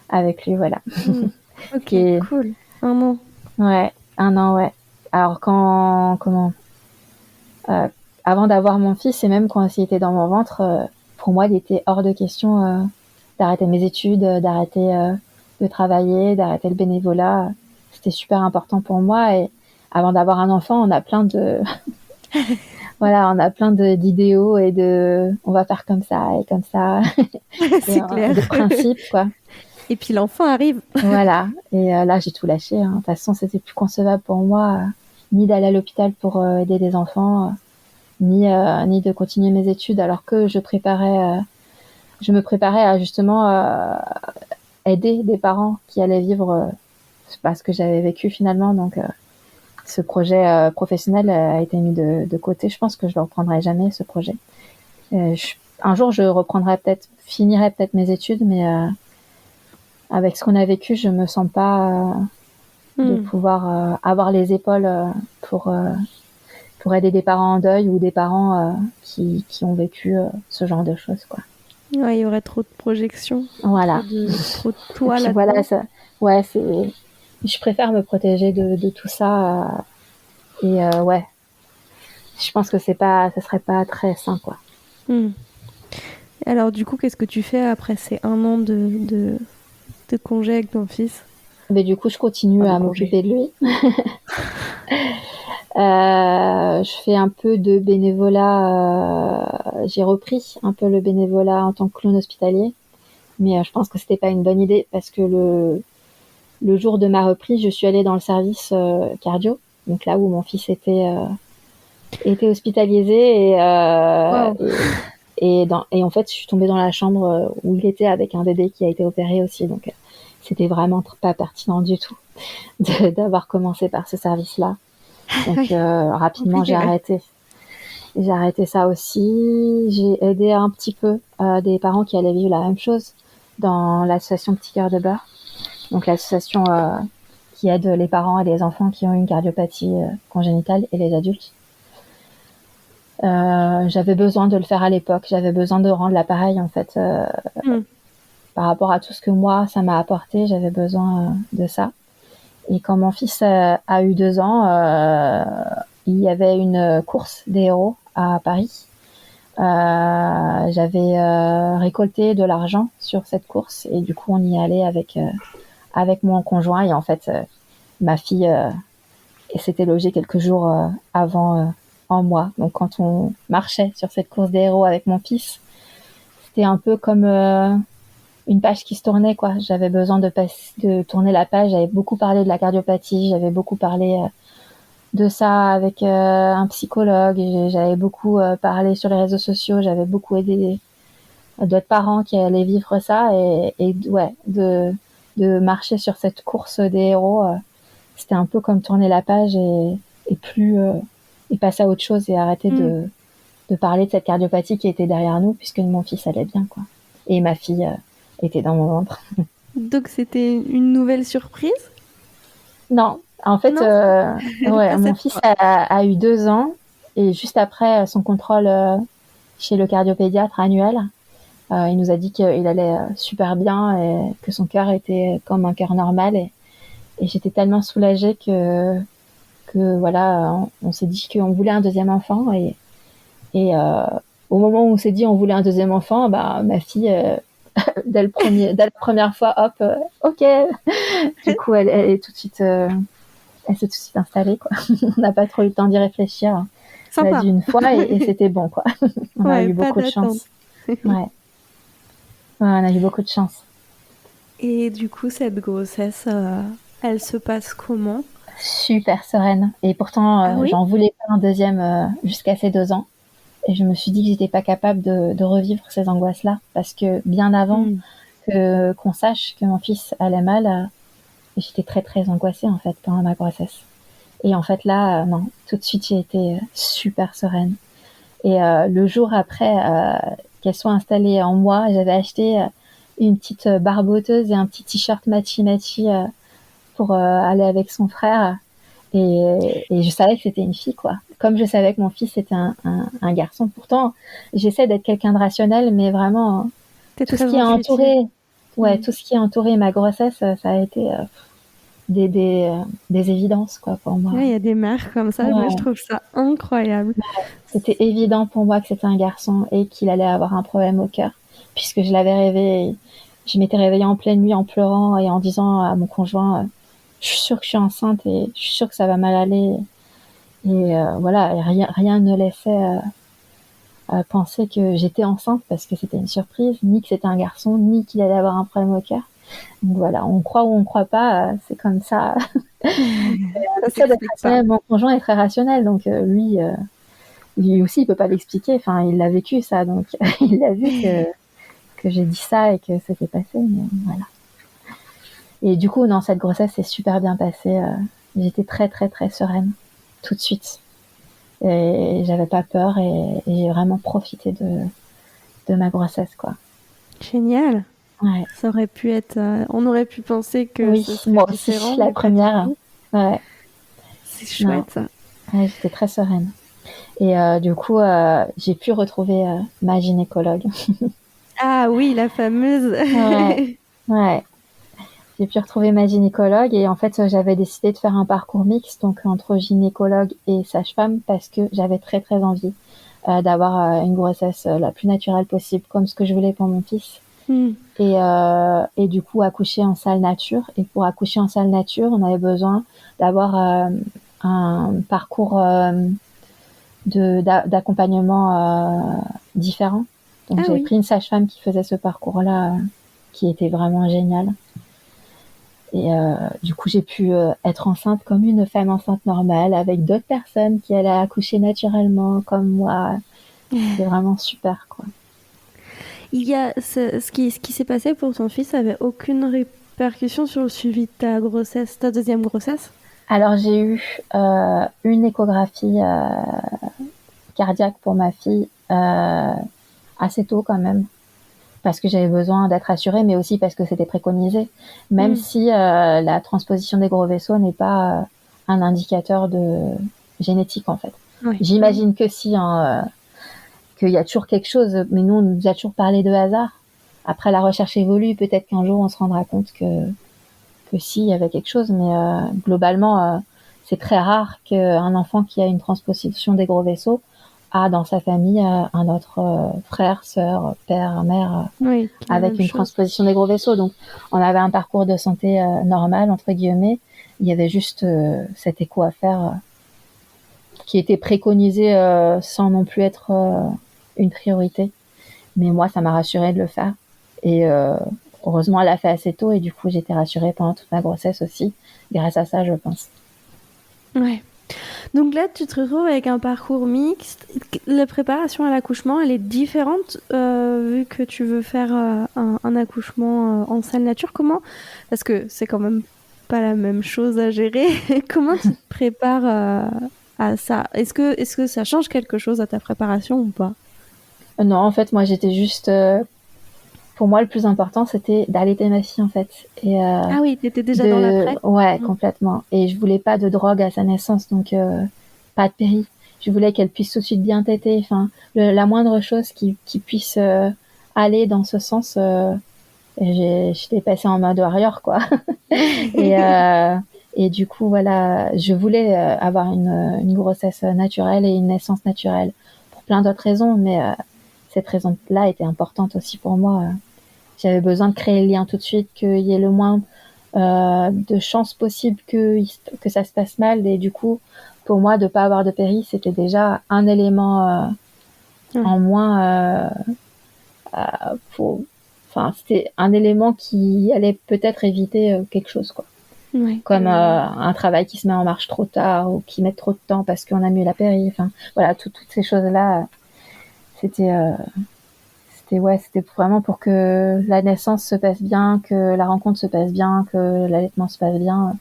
avec lui, voilà. Hmm. Ok, Qui est, cool. Un an. ouais, un an, ouais. Alors comment, euh, avant d'avoir mon fils et même quand il était dans mon ventre, pour moi, il était hors de question d'arrêter mes études, d'arrêter de travailler, d'arrêter le bénévolat. C'était super important pour moi et avant d'avoir un enfant, on a plein de voilà, on a plein d'idéaux et on va faire comme ça et comme ça et C'est clair. de principes quoi. Et puis l'enfant arrive. Voilà. Et là, j'ai tout lâché. Hein. De toute façon, c'était plus concevable pour moi ni d'aller à l'hôpital pour aider des enfants, ni de continuer mes études, alors que je me préparais à justement aider des parents qui allaient vivre pas ce que j'avais vécu finalement. Donc, ce projet professionnel a été mis de côté. Je pense que je le reprendrai jamais ce projet. Un jour, finirai peut-être mes études, mais avec ce qu'on a vécu, je me sens pas de Hmm. pouvoir avoir les épaules pour aider des parents en deuil ou des parents qui ont vécu ce genre de choses, quoi. Ouais, il y aurait trop de projections, Voilà. trop de Et toi puis voilà, là-dedans. ça, ouais, je préfère me protéger de tout ça. Ouais, je pense que ça serait pas très sain, quoi. Hmm. Alors du coup, qu'est-ce que tu fais après ces un an de congé avec ton fils? Mais du coup, je continue Enfin, de à congé. m'occuper de lui. Je fais un peu de bénévolat. J'ai repris un peu le bénévolat en tant que clown hospitalier, mais je pense que c'était pas une bonne idée parce que le jour de ma reprise, je suis allée dans le service cardio, donc là où mon fils était hospitalisé Wow. et en fait, je suis tombée dans la chambre où il était avec un bébé qui a été opéré aussi, donc c'était vraiment pas pertinent du tout d'avoir commencé par ce service-là. Donc Oui, rapidement, compliqué, ouais. j'ai arrêté ça aussi. J'ai aidé un petit peu des parents qui allaient vivre la même chose dans l'association Petit Cœur de Beurre, donc l'association qui aide les parents et les enfants qui ont une cardiopathie congénitale et les adultes. J'avais besoin de le faire à l'époque. J'avais besoin de rendre l'appareil en fait Hmm. par rapport à tout ce que moi ça m'a apporté. J'avais besoin de ça. Et quand mon fils a eu 2 ans, il y avait une course des héros à Paris. J'avais récolté de l'argent sur cette course et du coup on y allait avec mon conjoint et en fait ma fille s'était logée quelques jours avant en moi. Donc quand on marchait sur cette course des héros avec mon fils, c'était un peu comme une page qui se tournait quoi. J'avais besoin de tourner la page. J'avais beaucoup parlé de la cardiopathie, j'avais beaucoup parlé de ça avec un psychologue. J'avais beaucoup parlé sur les réseaux sociaux. J'avais beaucoup aidé d'autres parents qui allaient vivre ça et ouais, de marcher sur cette course des héros, c'était un peu comme tourner la page et plus et passer à autre chose et arrêter Hmm. de parler de cette cardiopathie qui était derrière nous puisque mon fils allait bien quoi et ma fille était dans mon ventre. Donc c'était une nouvelle surprise? Non, en fait, Non, ouais, pas mon cette fils fois. a eu 2 ans et juste après son contrôle chez le cardiopédiatre annuel, il nous a dit qu'il allait super bien et que son cœur était comme un cœur normal et j'étais tellement soulagée que que voilà, on s'est dit qu'on voulait un deuxième enfant et au moment où on s'est dit on voulait un deuxième enfant, bah ma fille dès la première fois, hop, ok. Du coup, elle est tout de suite, elle s'est tout de suite installée, quoi. On n'a pas trop eu le temps d'y réfléchir. On l'a Sympa. dit une fois et c'était bon, quoi. On a Ouais, eu pas beaucoup de d'attente. chance. Ouais. Ouais, on a eu beaucoup de chance. Et du coup, cette grossesse, elle se passe comment? Super sereine. Et pourtant, Ah oui? j'en voulais pas un deuxième jusqu'à ces 2 ans. Et je me suis dit que j'étais pas capable de revivre ces angoisses-là. Parce que bien avant Hmm. qu'on sache que mon fils allait mal, j'étais très très angoissée en fait pendant ma grossesse. Et en fait là, non, tout de suite j'ai été super sereine. Et le jour après qu'elle soit installée en moi, j'avais acheté une petite barboteuse et un petit t-shirt matchy pour aller avec son frère. Et je savais que c'était une fille, quoi. Comme je savais que mon fils était un garçon. Pourtant, j'essaie d'être quelqu'un de rationnel, mais vraiment, T'es tout ce très qui a intuitive. entouré, ouais, Hmm. tout ce qui a entouré ma grossesse, ça a été des évidences, quoi, pour moi. Ouais, il y a des mères comme ça, moi je Ouais. trouve ça incroyable. C'était évident pour moi que c'était un garçon et qu'il allait avoir un problème au cœur, puisque je l'avais rêvé. Je m'étais réveillée en pleine nuit en pleurant et en disant à mon conjoint, je suis sûre que je suis enceinte et je suis sûre que ça va mal aller. Et voilà, et rien ne laissait penser que j'étais enceinte parce que c'était une surprise, ni que c'était un garçon, ni qu'il allait avoir un problème au cœur. Donc voilà, on croit ou on croit pas, c'est comme ça. Ça J'essaie d'être s'explique pas. rationnel. Mon conjoint est très rationnel, donc lui aussi, il peut pas l'expliquer. Enfin, il l'a vécu ça, donc il a vu que j'ai dit ça et que ça s'est passé. Mais voilà. Et du coup, non, cette grossesse s'est super bien passée. J'étais très très très sereine tout de suite. Et j'avais pas peur et j'ai vraiment profité de ma grossesse, quoi. Génial. Ouais. Ça aurait pu être. On aurait pu penser que Oui, ce serait moi aussi, différent, la mais pas du première. tout. Ouais. C'est Non, chouette ça. ouais, j'étais très sereine. Et du coup, j'ai pu retrouver ma gynécologue. Ah oui, la fameuse. Ouais, ouais. J'ai pu retrouver ma gynécologue et en fait, j'avais décidé de faire un parcours mixte, donc entre gynécologue et sage-femme, parce que j'avais très très envie d'avoir une grossesse la plus naturelle possible, comme ce que je voulais pour mon fils. Hmm. Et du coup, accoucher en salle nature. Et pour accoucher en salle nature, on avait besoin d'avoir un parcours d'accompagnement différent. Donc Ah j'avais oui. pris une sage-femme qui faisait ce parcours-là, qui était vraiment génial. Et du coup, j'ai pu être enceinte comme une femme enceinte normale, avec d'autres personnes qui allaient accoucher naturellement, comme moi. C'était vraiment super, quoi. Il y a ce qui s'est passé pour ton fils avait aucune répercussion sur le suivi de ta grossesse, ta deuxième grossesse? Alors, j'ai eu une échographie cardiaque pour ma fille assez tôt quand même, parce que j'avais besoin d'être assurée, mais aussi parce que c'était préconisé, même Hmm. si la transposition des gros vaisseaux n'est pas un indicateur de génétique en fait. Ouais. J'imagine que si, hein, qu'il y a toujours quelque chose, mais nous on nous a toujours parlé de hasard. Après la recherche évolue, peut-être qu'un jour on se rendra compte que si, il y avait quelque chose, mais globalement c'est très rare qu'un enfant qui a une transposition des gros vaisseaux a dans sa famille un autre frère, sœur, père, mère Oui, qui est la avec même une chose. transposition des gros vaisseaux. Donc, on avait un parcours de santé normal, entre guillemets. Il y avait juste cet écho à faire qui était préconisé sans non plus être une priorité. Mais moi, ça m'a rassurée de le faire. Et heureusement, elle l'a fait assez tôt et du coup, j'étais rassurée pendant toute ma grossesse aussi, grâce à ça, je pense. Ouais. Donc là, tu te retrouves avec un parcours mixte. La préparation à l'accouchement, elle est différente vu que tu veux faire un accouchement en salle nature. Comment? Parce que c'est quand même pas la même chose à gérer. Comment tu te prépares à ça? Est-ce que ça change quelque chose à ta préparation ou pas? Non, en fait, moi, j'étais juste... pour moi, le plus important, c'était d'allaiter ma fille, en fait. Et Ah oui, t'étais déjà dans l'après? ouais, Mm. complètement. Et je voulais pas de drogue à sa naissance, donc pas de péri. Je voulais qu'elle puisse tout de suite bien téter. Enfin, la moindre chose qui puisse aller dans ce sens, j'étais passée en mode warrior, quoi. Et Et du coup, voilà, je voulais avoir une grossesse naturelle et une naissance naturelle pour plein d'autres raisons, mais cette raison-là était importante aussi pour moi. J'avais besoin de créer le lien tout de suite, qu'il y ait le moins de chances possibles que ça se passe mal. Et du coup, pour moi, de pas avoir de péri, c'était déjà un élément en moins pour. Enfin, c'était un élément qui allait peut-être éviter quelque chose, quoi. Ouais. Comme un travail qui se met en marche trop tard ou qui met trop de temps parce qu'on a mis la péri. Enfin, voilà, toutes ces choses-là, c'était c'était vraiment pour que la naissance se passe bien, que la rencontre se passe bien, que l'allaitement se passe bien,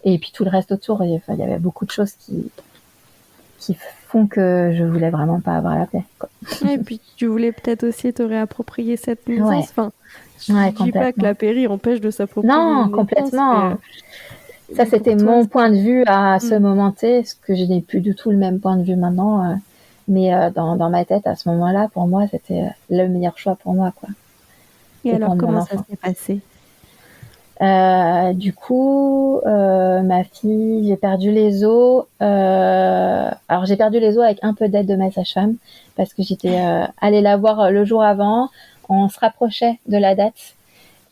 et puis tout le reste autour. Il y avait beaucoup de choses qui font que je voulais vraiment pas avoir la paix, quoi. Et puis tu voulais peut-être aussi te réapproprier cette Ouais, naissance. Enfin, je ouais, dis pas que complètement. la péri empêche de s'approprier Non, une naissance, mais, complètement. Ça, pour c'était toi, mon point de vue à ce Mm. moment T, ce que je n'ai plus du tout le même point de vue maintenant. Mais dans ma tête, à ce moment-là, pour moi, c'était le meilleur choix pour moi, quoi. Et Et pour alors, mon comment ça enfant. s'est passé? Du coup, ma fille, j'ai perdu les os. Alors, j'ai perdu les os avec un peu d'aide de ma sage-femme parce que j'étais allée la voir le jour avant. On se rapprochait de la date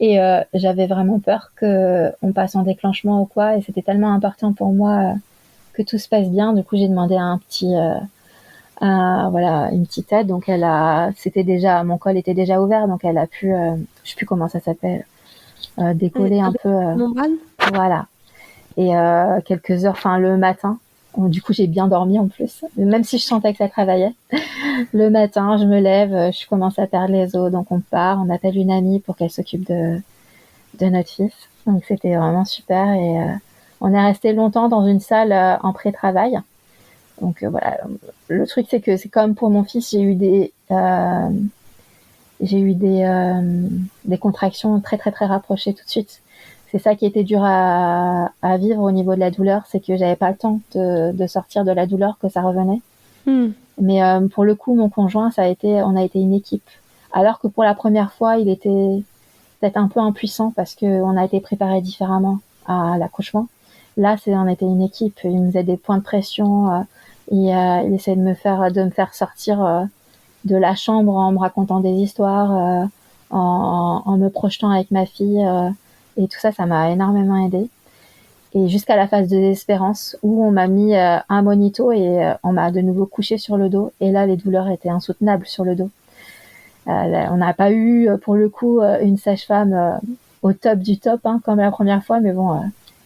et j'avais vraiment peur qu'on passe en déclenchement ou quoi. Et c'était tellement important pour moi que tout se passe bien. Du coup, j'ai demandé voilà, une petite aide. Donc, c'était déjà, mon col était déjà ouvert, donc elle a pu, je sais plus comment ça s'appelle, décoller un peu. Membrane? Voilà. Et quelques heures, enfin le matin, du coup j'ai bien dormi en plus, même si je sentais que ça travaillait. Le matin, je me lève, je commence à perdre les os, donc on part, on appelle une amie pour qu'elle s'occupe de notre fils. Donc c'était vraiment super et on est resté longtemps dans une salle en pré-travail. Donc voilà, le truc c'est que c'est comme pour mon fils, j'ai eu des contractions très très très rapprochées tout de suite. C'est ça qui était dur à vivre au niveau de la douleur, c'est que j'avais pas le temps de sortir de la douleur, que ça revenait. Mm. Mais pour le coup, mon conjoint, on a été une équipe. Alors que pour la première fois, il était peut-être un peu impuissant parce qu'on a été préparé différemment à l'accouchement. Là, on était une équipe. Il me faisait des points de pression. Il essayait de me faire sortir de la chambre en me racontant des histoires, en me projetant avec ma fille. Et tout ça, ça m'a énormément aidée. Et jusqu'à la phase de désespérance où on m'a mis un monito et on m'a de nouveau couché sur le dos. Et là, les douleurs étaient insoutenables sur le dos. On n'a pas eu, pour le coup, une sage-femme au top du top, hein, comme la première fois. Mais bon,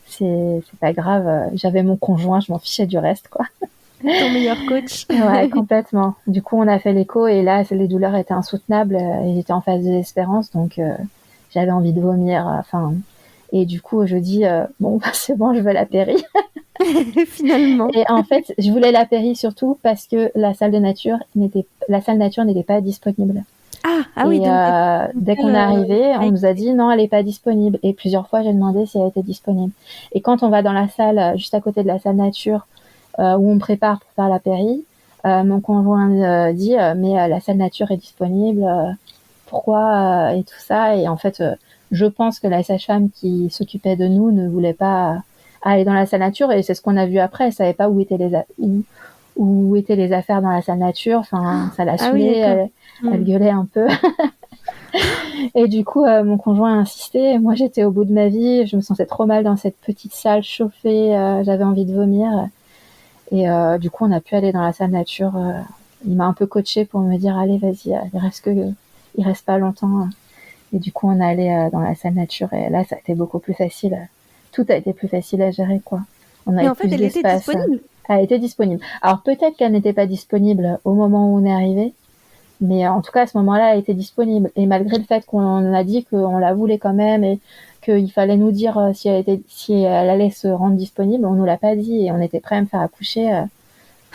c'est pas grave. J'avais mon conjoint, je m'en fichais du reste, quoi. Ton meilleur coach. Ouais, complètement. Du coup, on a fait l'écho et là, les douleurs étaient insoutenables et j'étais en phase de désespérance, donc j'avais envie de vomir. Enfin, et du coup, je dis bon, c'est bon, je veux la péri. Finalement. Et en fait, je voulais la péri surtout parce que la salle nature n'était pas disponible. Ah oui, Et donc dès qu'on est arrivé, on nous a dit non, elle n'est pas disponible. Et plusieurs fois, j'ai demandé si elle était disponible. Et quand on va dans la salle, juste à côté de la salle nature, où on me prépare pour faire la péri, mon conjoint dit mais la salle nature est disponible, pourquoi et tout ça. Et en fait, je pense que la sage-femme qui s'occupait de nous ne voulait pas aller dans la salle nature et c'est ce qu'on a vu après. Elle savait pas où étaient les affaires dans la salle nature. Enfin, ça l'a Ah oui, saoulée, d'accord. elle gueulait un peu. Et du coup, mon conjoint a insisté. Moi, j'étais au bout de ma vie. Je me sentais trop mal dans cette petite salle chauffée. J'avais envie de vomir. Et du coup, on a pu aller dans la salle nature. Il m'a un peu coaché pour me dire, allez, vas-y, il reste pas longtemps. Et du coup, on est allé dans la salle nature. Et là, ça a été beaucoup plus facile. Tout a été plus facile à gérer, quoi. On Mais avait en fait, plus elle était d'espace. disponible. Elle était disponible. Alors peut-être qu'elle n'était pas disponible au moment où on est arrivé, mais en tout cas à ce moment-là, elle était disponible. Et malgré le fait qu'on a dit qu'on la voulait quand même et qu'il fallait nous dire si elle allait se rendre disponible, on nous l'a pas dit et on était prêt à me faire accoucher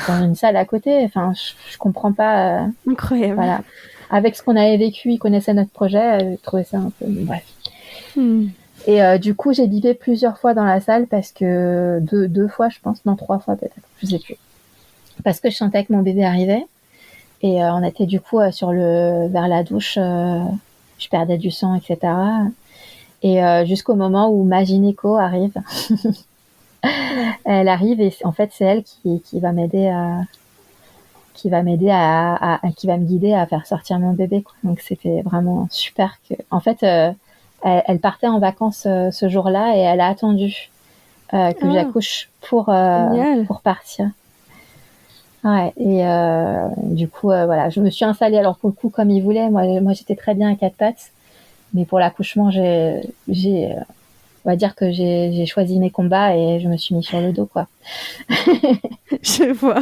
dans une salle à côté. Enfin, je comprends pas. Incroyable. Voilà. Avec ce qu'on avait vécu, ils connaissaient notre projet, je trouvais ça un peu. Bref. Et du coup, j'ai bipé plusieurs fois dans la salle parce que deux fois, je pense, non 3 fois peut-être, je sais plus. Parce que je sentais que mon bébé arrivait et on était du coup vers la douche, je perdais du sang, etc. Et jusqu'au moment où ma gynéco arrive Ouais. Elle arrive et en fait, c'est elle qui va m'aider qui va me guider à faire sortir mon bébé, quoi. Donc c'était vraiment super en fait, elle partait en vacances ce jour-là et elle a attendu que Ah, j'accouche génial. pour partir. Ouais, et du coup, voilà, je me suis installée alors pour le coup comme il voulait. Moi j'étais très bien à quatre pattes, mais pour l'accouchement, on va dire que j'ai choisi mes combats et je me suis mis sur le dos, quoi. Je vois.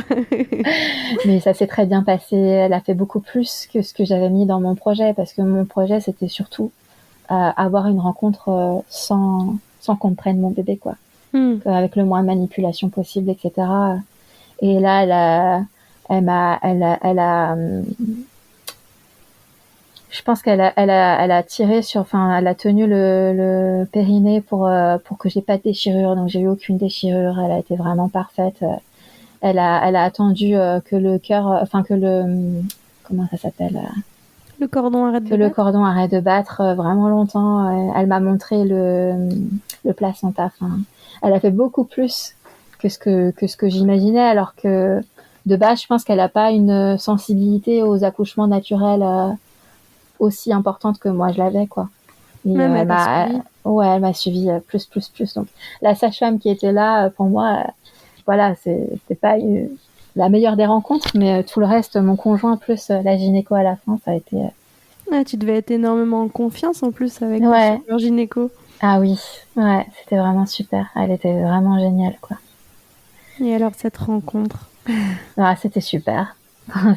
Mais ça s'est très bien passé. Elle a fait beaucoup plus que ce que j'avais mis dans mon projet, parce que mon projet, c'était surtout avoir une rencontre sans qu'on me prenne mon bébé, quoi. Hmm. Avec le moins de manipulation possible, etc. Et là, je pense elle a tiré enfin, elle a tenu le périnée pour que j'ai pas de déchirure. Donc j'ai eu aucune déchirure. Elle a été vraiment parfaite. Elle a attendu que le cœur, enfin comment ça s'appelle, Le cordon arrête que de le battre? cordon arrête de battre vraiment longtemps. Elle m'a montré le placenta. Enfin, elle a fait beaucoup plus que ce que j'imaginais, alors que de base, je pense qu'elle n'a pas une sensibilité aux accouchements naturels aussi importante que moi je l'avais, quoi. Et Même elle a suivi. ouais, elle m'a suivi plus. Donc la sage-femme qui était là pour moi, voilà, c'est pas la meilleure des rencontres, mais tout le reste, mon conjoint plus la gynéco à la fin, ça a été Ah, tu devais être énormément en confiance en plus avec ta ouais. chirurgie gynéco. Ah oui, ouais, c'était vraiment super. Elle était vraiment géniale, quoi. Et alors cette rencontre? Ah, c'était super.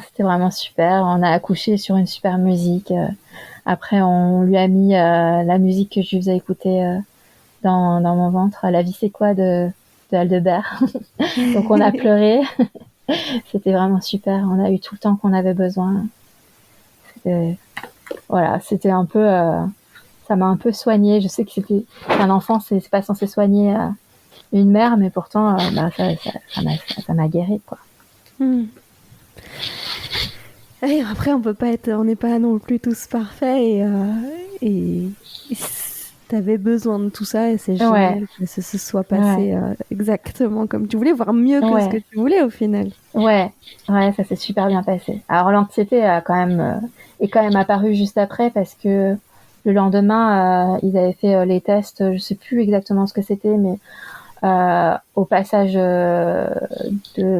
C'était vraiment super. On a accouché sur une super musique. Après, on lui a mis la musique que je lui faisais écouter dans mon ventre. La vie, c'est quoi de Aldebert. Donc, on a pleuré. C'était vraiment super. On a eu tout le temps qu'on avait besoin. C'était, voilà, c'était un peu, ça m'a un peu soignée. Je sais que qu'un enfant, c'est pas censé soigner une mère, mais pourtant, bah, ça m'a guéri, quoi. Hmm. Et après, on n'est pas non plus tous parfaits et t'avais besoin de tout ça et c'est Ouais, génial que ce se soit ouais, passé exactement comme tu voulais, voire mieux que ce que ouais, tu voulais au final. ouais, ouais, ça s'est super bien passé. Alors l'anxiété est quand même apparue juste après, parce que le lendemain, ils avaient fait les tests. Je sais plus exactement ce que c'était, mais au passage de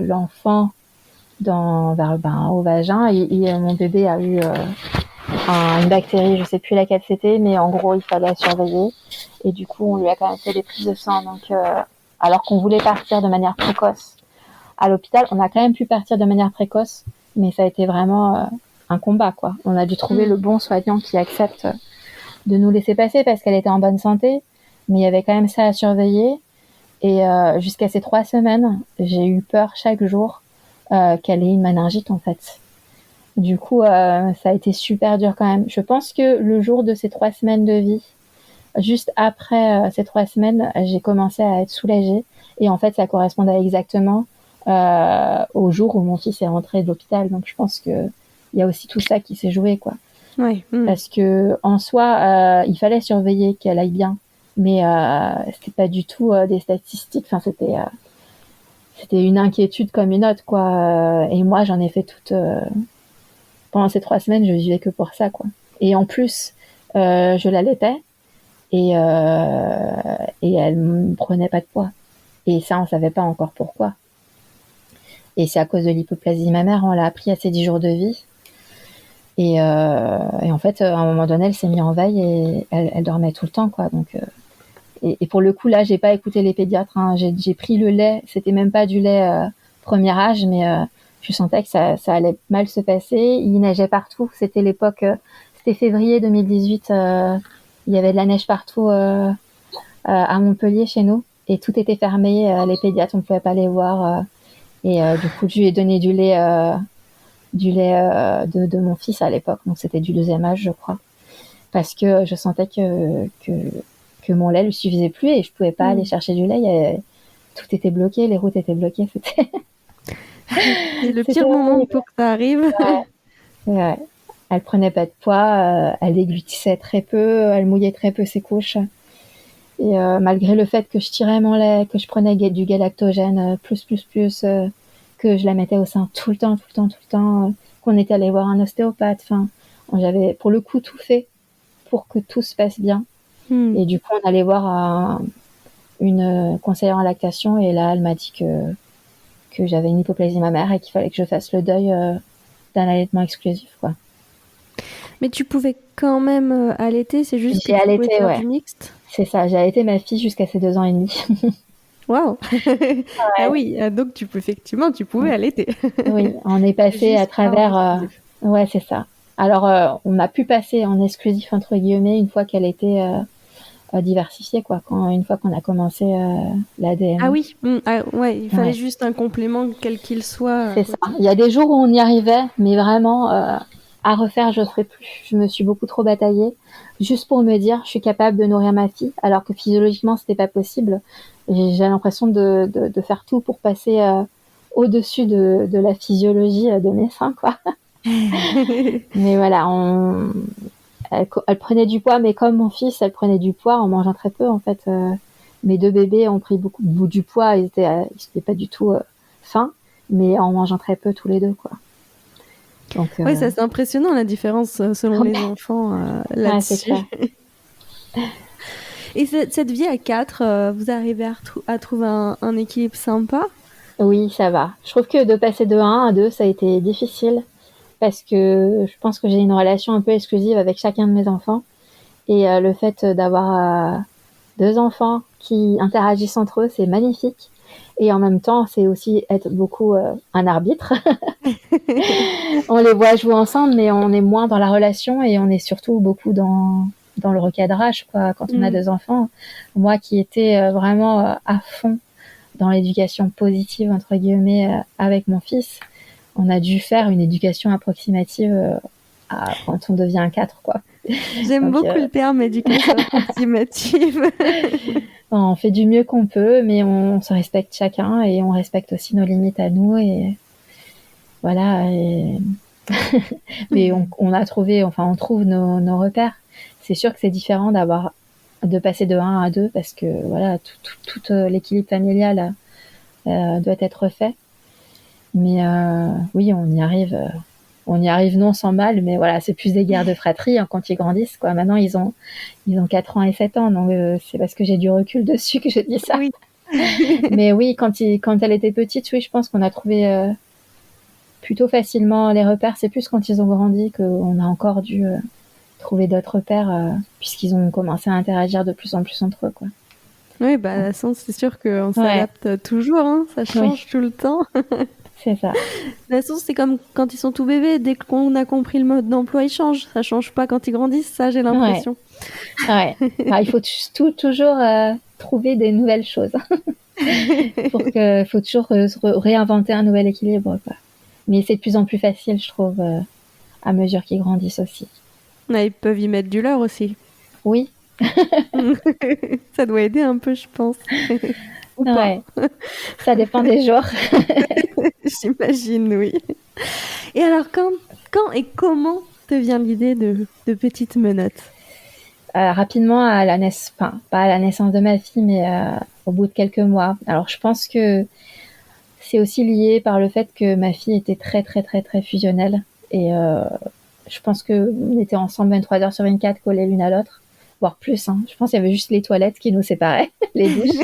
l'enfant au vagin, mon bébé a eu une bactérie, je sais plus laquelle c'était, mais en gros, il fallait surveiller. Et du coup, on lui a quand même fait des prises de sang. Donc, alors qu'on voulait partir de manière précoce à l'hôpital, on a quand même pu partir de manière précoce, mais ça a été vraiment un combat, quoi. On a dû trouver Hmm. le bon soignant qui accepte de nous laisser passer, parce qu'elle était en bonne santé, mais il y avait quand même ça à surveiller. Et jusqu'à ces 3 semaines, j'ai eu peur chaque jour qu'elle ait une méningite, en fait. Du coup, ça a été super dur quand même. Je pense que le jour de ces 3 semaines de vie, juste après ces 3 semaines, j'ai commencé à être soulagée. Et en fait, ça correspondait exactement au jour où mon fils est rentré de l'hôpital. Donc, je pense que il y a aussi tout ça qui s'est joué, quoi. Ouais. Hmm. Parce que en soi, il fallait surveiller qu'elle aille bien, mais c'était pas du tout des statistiques. Enfin, c'était une inquiétude comme une autre, quoi. Et moi, j'en ai fait toute pendant ces 3 semaines, je vivais que pour ça, quoi. Et en plus, je l'allaitais et elle ne prenait pas de poids. Et ça, on savait pas encore pourquoi. Et c'est à cause de l'hypoplasie mammaire, on l'a appris à ses 10 jours de vie. Et en fait, à un moment donné, elle s'est mise en veille et elle dormait tout le temps, quoi. Donc, et pour le coup, là, j'ai pas écouté les pédiatres, hein. J'ai pris le lait. C'était même pas du lait premier âge, mais je sentais que ça allait mal se passer. Il neigeait partout. C'était l'époque, c'était février 2018. Il y avait de la neige partout à Montpellier, chez nous, et tout était fermé. Les pédiatres, on pouvait pas les voir. Et du coup, je lui ai donné du lait de mon fils à l'époque. Donc c'était du deuxième âge, je crois, parce que je sentais que mon lait lui suffisait plus et je pouvais pas aller Hmm. chercher du lait. Tout était bloqué, les routes étaient bloquées. C'est le C'était pire moment horrible. pour que ça arrive. Ouais, ouais. Elle prenait pas de poids, elle déglutissait très peu, elle mouillait très peu ses couches. Et malgré le fait que je tirais mon lait, que je prenais du galactogène que je la mettais au sein tout le temps, qu'on était allé voir un ostéopathe. Enfin, j'avais pour le coup tout fait pour que tout se passe bien. Et du coup, on allait voir une conseillère en lactation et là, elle m'a dit que j'avais une hypoplasie mammaire et qu'il fallait que je fasse le deuil d'un allaitement exclusif, quoi. Mais tu pouvais quand même allaiter, c'est juste que J'ai tu pouvais allaité, faire ouais. du mixte. C'est ça, j'ai allaité ma fille jusqu'à ses 2 ans et demi. Waouh. Ah Ouais. oui, donc effectivement, tu pouvais allaiter. Oui, on est C'est passé à juste pas en travers. exclusif. Ouais, c'est ça. Alors, on a pu passer en exclusif entre guillemets une fois qu'elle était diversifiée, quoi. Une fois qu'on a commencé la Ah DME. oui, ouais, il fallait Ouais, juste un complément quel qu'il soit. c'est ça. Il y a des jours où on y arrivait, mais vraiment à refaire, je ne ferai plus. Je me suis beaucoup trop bataillée, juste pour me dire, je suis capable de nourrir ma fille, alors que physiologiquement, c'était pas possible. J'ai l'impression de faire tout pour passer au-dessus de la physiologie de mes seins, quoi. Mais voilà, elle prenait du poids, mais comme mon fils, elle prenait du poids en mangeant très peu, en fait. Mes 2 bébés ont pris beaucoup du poids, ils étaient pas du tout fins, mais en mangeant très peu tous les deux, quoi. Donc, Oui, ça c'est impressionnant la différence selon les enfants ouais, c'est là-dessus. clair. Et cette vie à 4, vous arrivez à trouver un équilibre sympa? Oui, ça va. Je trouve que de passer de 1 à 2, ça a été difficile parce que je pense que j'ai une relation un peu exclusive avec chacun de mes enfants. Et le fait d'avoir 2 enfants qui interagissent entre eux, c'est magnifique. Et en même temps, c'est aussi être beaucoup un arbitre. On les voit jouer ensemble, mais on est moins dans la relation et on est surtout beaucoup dans le recadrage, quoi, quand on a 2 enfants. Moi qui étais vraiment à fond dans l'éducation positive, entre guillemets, avec mon fils, on a dû faire une éducation approximative quand on devient un 4, quoi. J'aime Donc, beaucoup le terme éducation approximative. on fait du mieux qu'on peut, mais on se respecte chacun et on respecte aussi nos limites à nous. Et voilà. Mais on trouve nos repères. C'est sûr que c'est différent de passer de 1 à 2 parce que voilà, tout l'équilibre familial doit être fait. Mais oui, on y arrive. On y arrive non sans mal, mais voilà, c'est plus des guerres de fratrie hein, quand ils grandissent, quoi. Maintenant, ils ont 4 ans et 7 ans, donc c'est parce que j'ai du recul dessus que je dis ça. Oui. Mais oui, quand elle était petite, oui, je pense qu'on a trouvé plutôt facilement les repères. C'est plus quand ils ont grandi qu'on a encore dû trouver d'autres repères, puisqu'ils ont commencé à interagir de plus en plus entre eux, quoi. Oui, bah, de toute façon, c'est sûr qu'on s'adapte toujours, hein, ça change tout le temps. C'est ça. De toute façon, c'est comme quand ils sont tout bébés, dès qu'on a compris le mode d'emploi, ils changent. Ça change pas quand ils grandissent, ça, j'ai l'impression. Ouais. Enfin, il faut toujours trouver des nouvelles choses. Faut toujours réinventer un nouvel équilibre, quoi. Mais c'est de plus en plus facile, je trouve, à mesure qu'ils grandissent aussi. Ouais, ils peuvent y mettre du leur aussi. Oui. Ça doit aider un peu, je pense. Ou pas. Ça dépend des jours. J'imagine, oui. Et alors, quand et comment te vient l'idée de Petite Menottes? Rapidement, pas à la naissance de ma fille, mais au bout de quelques mois. Alors, je pense que c'est aussi lié par le fait que ma fille était très, très, très, très fusionnelle. Et je pense qu'on était ensemble 23 heures sur 24, collés l'une à l'autre, voire plus. Hein. Je pense qu'il y avait juste les toilettes qui nous séparaient, les douches.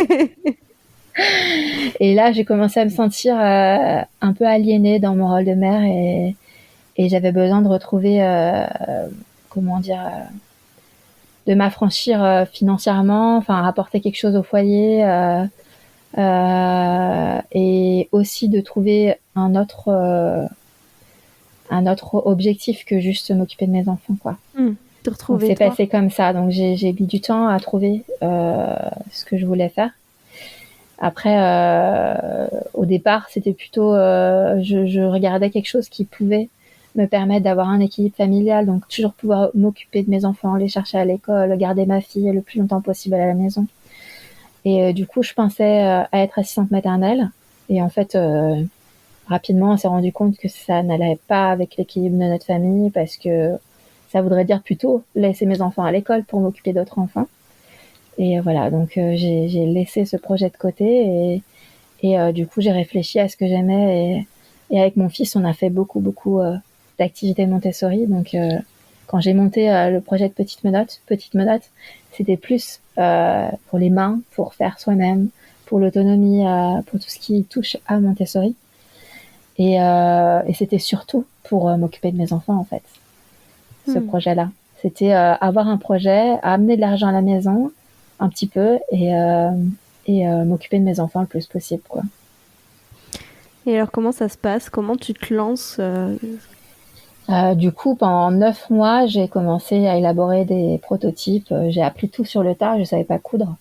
Et là, j'ai commencé à me sentir un peu aliénée dans mon rôle de mère et j'avais besoin de retrouver, de m'affranchir financièrement, enfin rapporter quelque chose au foyer et aussi de trouver un autre objectif que juste m'occuper de mes enfants, quoi. Te retrouver Donc c'est toi. passé comme ça. Donc j'ai mis du temps à trouver ce que je voulais faire. Après, au départ, c'était plutôt, je regardais quelque chose qui pouvait me permettre d'avoir un équilibre familial, donc toujours pouvoir m'occuper de mes enfants, les chercher à l'école, garder ma fille le plus longtemps possible à la maison. Et du coup, je pensais à être assistante maternelle. Et en fait, rapidement, on s'est rendu compte que ça n'allait pas avec l'équilibre de notre famille parce que ça voudrait dire plutôt laisser mes enfants à l'école pour m'occuper d'autres enfants. Et voilà, donc j'ai laissé ce projet de côté et du coup j'ai réfléchi à ce que j'aimais et avec mon fils on a fait beaucoup d'activités Montessori. Donc quand j'ai monté le projet de Petite Menottes, c'était plus pour les mains, pour faire soi-même, pour l'autonomie, pour tout ce qui touche à Montessori. Et c'était surtout pour m'occuper de mes enfants en fait, ce Hmm. projet-là. C'était avoir un projet, amener de l'argent à la maison, un petit peu, et m'occuper de mes enfants le plus possible, quoi. Et alors, comment ça se passe? Comment tu te lances Du coup, pendant 9 mois, j'ai commencé à élaborer des prototypes. J'ai appris tout sur le tas. Je savais pas coudre.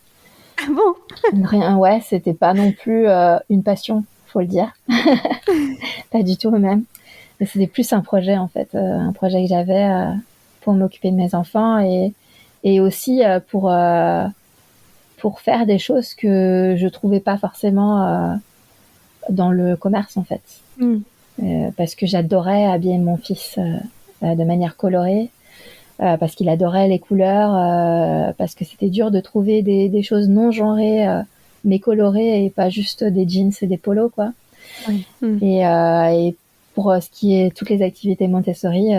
Ah bon? Rien, ouais, c'était pas non plus une passion, faut le dire. Pas du tout même. Mais c'était plus un projet en fait, un projet que j'avais pour m'occuper de mes enfants et aussi pour faire des choses que je trouvais pas forcément dans le commerce en fait. Hmm. Parce que j'adorais habiller mon fils de manière colorée, parce qu'il adorait les couleurs, parce que c'était dur de trouver des choses non genrées, mais colorées et pas juste des jeans et des polos, quoi. Ouais. Hmm. Et pour ce qui est toutes les activités Montessori,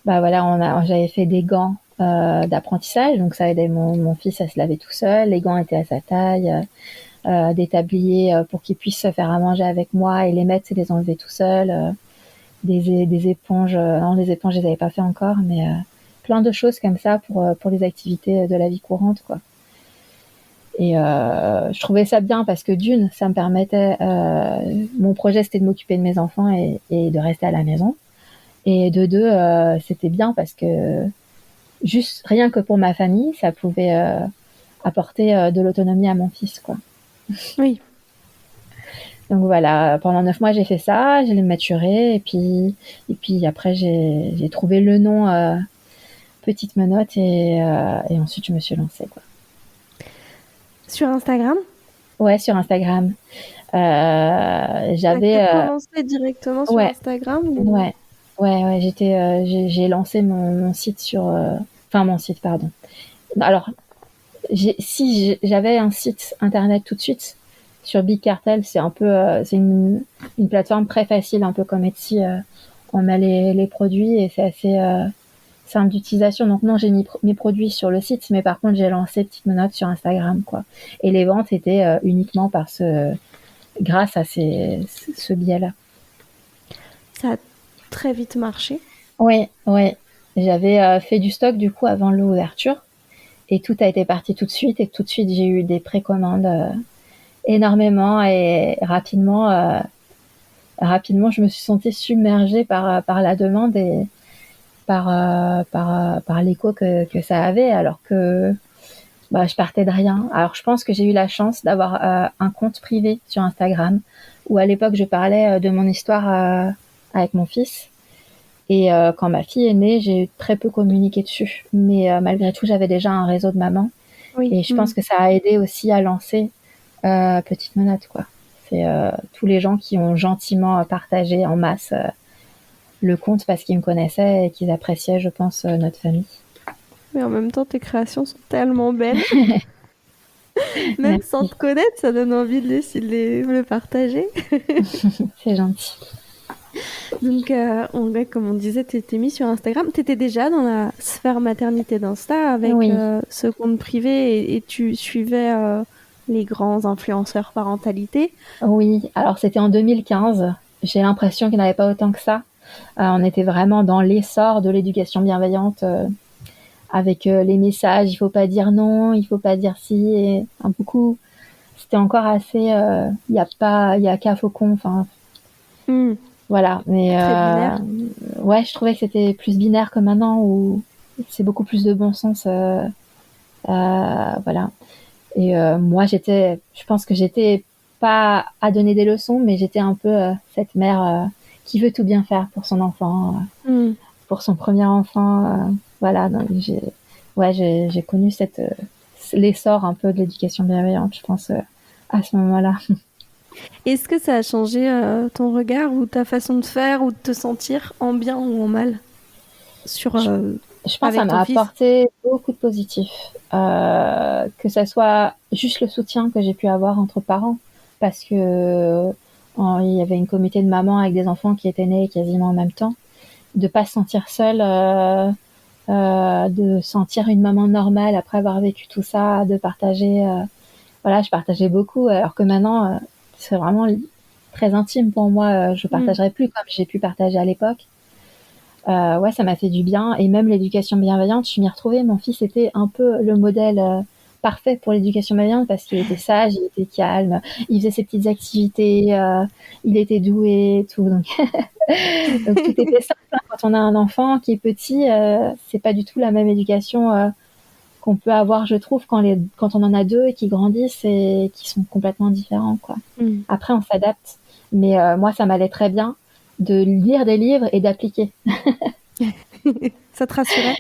bah voilà, j'avais fait des gants d'apprentissage, donc ça aidait mon fils à se laver tout seul. Les gants étaient à sa taille. Des tabliers pour qu'il puisse se faire à manger avec moi et les mettre et les enlever tout seul. Des éponges, non, les éponges je les avais pas fait encore, mais plein de choses comme ça pour les activités de la vie courante, quoi. Et je trouvais ça bien parce que d'une, ça me permettait, mon projet c'était de m'occuper de mes enfants et de rester à la maison. Et de deux, c'était bien parce que juste rien que pour ma famille, ça pouvait apporter de l'autonomie à mon fils, quoi. Oui. Donc voilà, pendant 9 mois j'ai fait ça, je l'ai maturé et puis après j'ai trouvé le nom Petite Menottes et ensuite je me suis lancée, quoi. Sur Instagram? Ouais, sur Instagram. T'as que J'avais commencé directement sur ouais, Instagram ou... ouais, ouais, j'ai lancé mon site sur enfin mon site, pardon. Alors si j'avais un site internet tout de suite sur Big Cartel, c'est un peu c'est une plateforme très facile, un peu comme Etsy. On met les produits et c'est assez simple d'utilisation. Donc non, j'ai mis mes produits sur le site, mais par contre j'ai lancé Petite Menottes sur Instagram, quoi. Et les ventes étaient uniquement grâce à ce biais-là. Ça a très vite marché. Oui, oui. J'avais fait du stock du coup avant l'ouverture et tout a été parti tout de suite et tout de suite j'ai eu des précommandes énormément et rapidement je me suis sentie submergée par la demande et par l'écho que ça avait alors que bah, je partais de rien. Alors je pense que j'ai eu la chance d'avoir un compte privé sur Instagram où à l'époque je parlais de mon histoire avec mon fils. Et quand ma fille est née, j'ai très peu communiqué dessus. Mais malgré tout, j'avais déjà un réseau de mamans. Oui. Et je Hmm. pense que ça a aidé aussi à lancer Petite Menottes, quoi. C'est tous les gens qui ont gentiment partagé en masse le compte parce qu'ils me connaissaient et qu'ils appréciaient, je pense, notre famille. Mais en même temps, tes créations sont tellement belles. Même sans Merci, te connaître, ça donne envie de le partager. c'est gentil. Donc, comme on disait, tu étais mis sur Instagram. Tu étais déjà dans la sphère maternité d'Insta avec Oui, ce compte privé et tu suivais les grands influenceurs parentalité. oui. Alors c'était en 2015. J'ai l'impression qu'il n'y en avait pas autant que ça. On était vraiment dans l'essor de l'éducation bienveillante. Avec les messages, il faut pas dire non, il faut pas dire si, et beaucoup, c'était encore assez, il y a qu'à faucon, enfin, Hmm. voilà, mais Très binaire. ouais, je trouvais que c'était plus binaire que maintenant, où c'est beaucoup plus de bon sens, voilà, et moi, je pense que j'étais pas à donner des leçons, mais j'étais un peu cette mère qui veut tout bien faire pour son enfant, Hmm. pour son premier enfant, voilà, donc ouais, j'ai connu l'essor un peu de l'éducation bienveillante, je pense, à ce moment-là. Est-ce que ça a changé ton regard ou ta façon de faire ou de te sentir en bien ou en mal sur, Je, je pense que ça avec ton m'a fils? apporté beaucoup de positif. que ça soit juste le soutien que j'ai pu avoir entre parents, parce que il y avait une communauté de mamans avec des enfants qui étaient nés quasiment en même temps, de pas se sentir seule, de sentir une maman normale après avoir vécu tout ça, de partager. Voilà, je partageais beaucoup, alors que maintenant, c'est vraiment très intime pour moi. Je partagerai plus comme j'ai pu partager à l'époque. Ouais, ça m'a fait du bien. Et même l'éducation bienveillante, je m'y retrouvais. Mon fils était un peu le modèle parfait pour l'éducation bienveillante parce qu'il était sage, il était calme, il faisait ses petites activités, il était doué et tout. Donc, donc tout était simple, hein. Quand on a un enfant qui est petit, c'est pas du tout la même éducation qu'on peut avoir, je trouve, quand on en a deux et qui grandissent et qui sont complètement différents, quoi. Après, on s'adapte. Mais moi, ça m'allait très bien de lire des livres et d'appliquer. Ça te rassurait?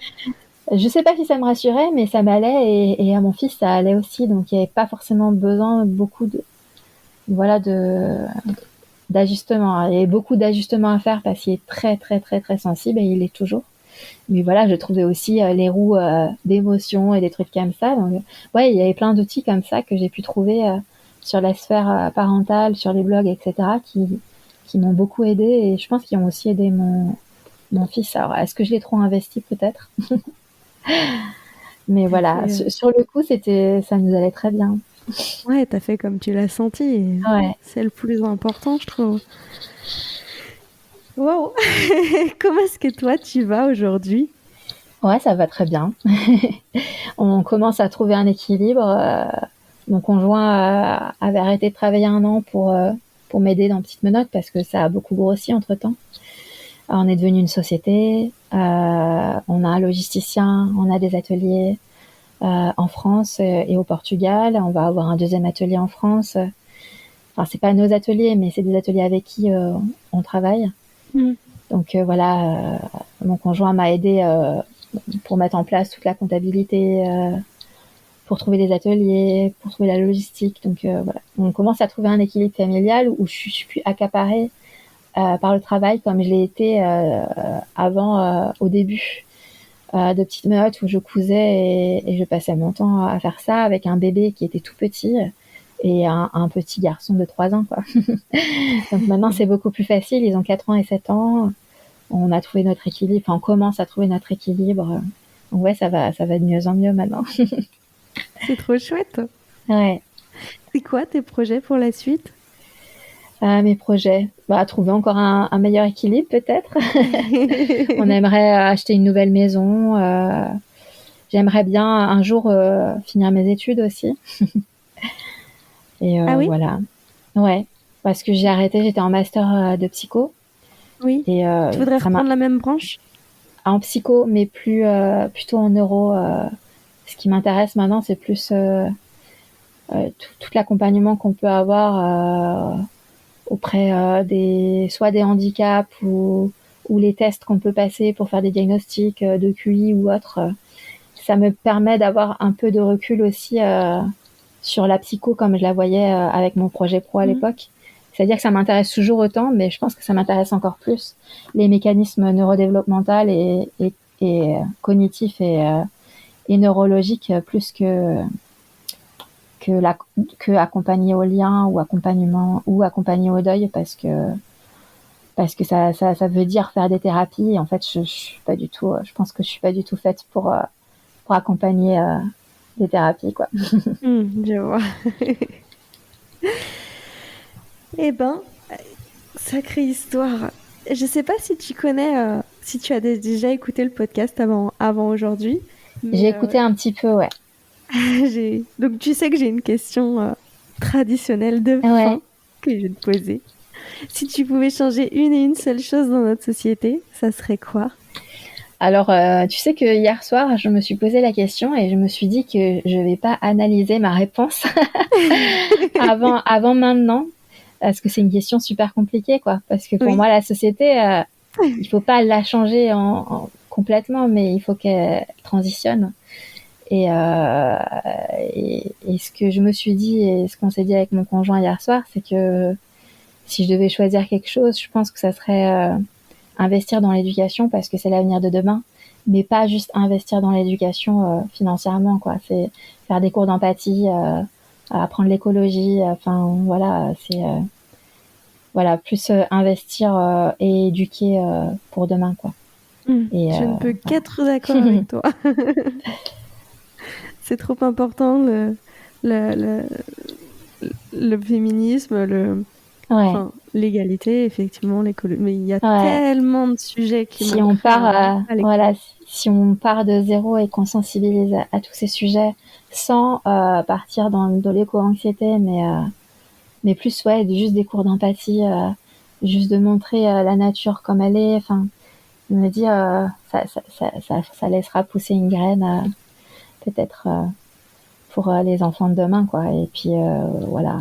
Je sais pas si ça me rassurait, mais ça m'allait et à mon fils, ça allait aussi. Donc, il n'y avait pas forcément besoin beaucoup voilà, d'ajustements. Il y avait beaucoup d'ajustements à faire parce qu'il est très, très, très, très sensible et il l'est toujours. Mais voilà, je trouvais aussi les roues d'émotions et des trucs comme ça. Donc, ouais, il y avait plein d'outils comme ça que j'ai pu trouver sur la sphère parentale, sur les blogs, etc., qui m'ont beaucoup aidé et je pense qu'ils ont aussi aidé mon fils. Alors, est-ce que je l'ai trop investi peut-être? Mais voilà, sur le coup, ça nous allait très bien. Ouais, t'as fait comme tu l'as senti. Et Ouais. c'est le plus important, je trouve. Wow. Comment est-ce que toi, tu vas aujourd'hui? Ouais, ça va très bien. On commence à trouver un équilibre. Mon conjoint avait arrêté de travailler 1 an pour m'aider dans Petite Menottes parce que ça a beaucoup grossi entre-temps. On est devenu une société, on a un logisticien, on a des ateliers en France et au Portugal. On va avoir un deuxième atelier en France. Enfin, c'est pas nos ateliers, mais c'est des ateliers avec qui on travaille. Donc voilà, mon conjoint m'a aidé pour mettre en place toute la comptabilité, pour trouver des ateliers, pour trouver la logistique. Donc voilà, on commence à trouver un équilibre familial où je suis plus accaparée par le travail comme je l'ai été avant au début de Petite Meute où je cousais et je passais mon temps à faire ça avec un bébé qui était tout petit et un petit garçon de 3 ans, quoi. Donc maintenant c'est beaucoup plus facile, ils ont 4 ans et 7 ans. On a trouvé notre équilibre, enfin on commence à trouver notre équilibre. Donc ouais, ça va de mieux en mieux maintenant. C'est trop chouette. Ouais. C'est quoi tes projets pour la suite? Mes projets, trouver encore un meilleur équilibre peut-être. On aimerait acheter une nouvelle maison. J'aimerais bien un jour finir mes études aussi. Et Ah oui? voilà. Ouais, parce que j'ai arrêté, j'étais en master de psycho. Oui. Et Tu voudrais reprendre la même branche? en psycho, mais plutôt en neuro. Ce qui m'intéresse maintenant, c'est plus tout l'accompagnement qu'on peut avoir auprès soit des handicaps ou les tests qu'on peut passer pour faire des diagnostics de QI ou autre. Ça me permet d'avoir un peu de recul aussi sur la psycho comme je la voyais avec mon projet pro à l'époque. C'est-à-dire que ça m'intéresse toujours autant, mais je pense que ça m'intéresse encore plus les mécanismes neurodéveloppementaux et cognitifs et neurologiques plus que accompagner au lien ou accompagner au deuil parce que ça veut dire faire des thérapies. Et en fait, je suis pas du tout. Je pense que je suis pas du tout faite pour accompagner des thérapies, quoi. Je vois. Eh ben, sacrée histoire. Je sais pas si tu connais, si tu as déjà écouté le podcast avant aujourd'hui. J'ai écouté un petit peu, ouais. Donc tu sais que j'ai une question traditionnelle de Ouais. fin que je vais te poser. Si tu pouvais changer une seule chose dans notre société, ça serait quoi? Alors, tu sais que hier soir, je me suis posé la question et je me suis dit que je vais pas analyser ma réponse avant maintenant, parce que c'est une question super compliquée, quoi. Parce que pour moi, la société, il faut pas la changer complètement, mais il faut qu'elle transitionne. Et ce que je me suis dit et ce qu'on s'est dit avec mon conjoint hier soir, c'est que si je devais choisir quelque chose, je pense que ça serait investir dans l'éducation parce que c'est l'avenir de demain, mais pas juste investir dans l'éducation financièrement, quoi. C'est faire des cours d'empathie, apprendre l'écologie, enfin voilà, c'est voilà, plus investir et éduquer pour demain, quoi. Et je ne peux qu'être d'accord avec toi. C'est trop important le féminisme, enfin, l'égalité, effectivement, l'écologie. Mais il y a tellement de sujets qui si on part si on part de zéro et qu'on sensibilise à tous ces sujets sans partir dans de l'éco-anxiété, mais plus juste des cours d'empathie, juste de montrer la nature comme elle est, enfin me dire ça laissera pousser une graine peut-être pour les enfants de demain, quoi. Et puis voilà.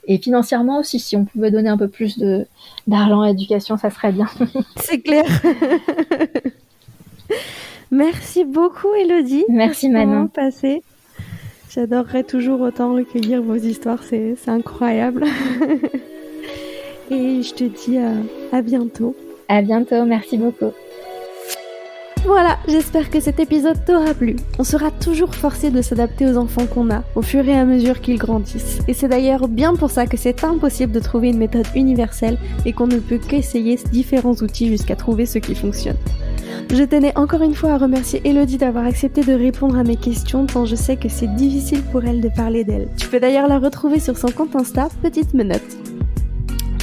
Et financièrement aussi, si on pouvait donner un peu plus d'argent à l'éducation, ça serait bien. C'est clair. Merci beaucoup, Élodie. Merci, Manon. Passé. J'adorerais toujours autant recueillir vos histoires, c'est incroyable. Et je te dis à bientôt. À bientôt, merci beaucoup. Voilà, j'espère que cet épisode t'aura plu. On sera toujours forcé de s'adapter aux enfants qu'on a, au fur et à mesure qu'ils grandissent. Et c'est d'ailleurs bien pour ça que c'est impossible de trouver une méthode universelle et qu'on ne peut qu'essayer différents outils jusqu'à trouver ce qui fonctionne. Je tenais encore une fois à remercier Élodie d'avoir accepté de répondre à mes questions, tant je sais que c'est difficile pour elle de parler d'elle. Tu peux d'ailleurs la retrouver sur son compte Insta, Petite Menotte.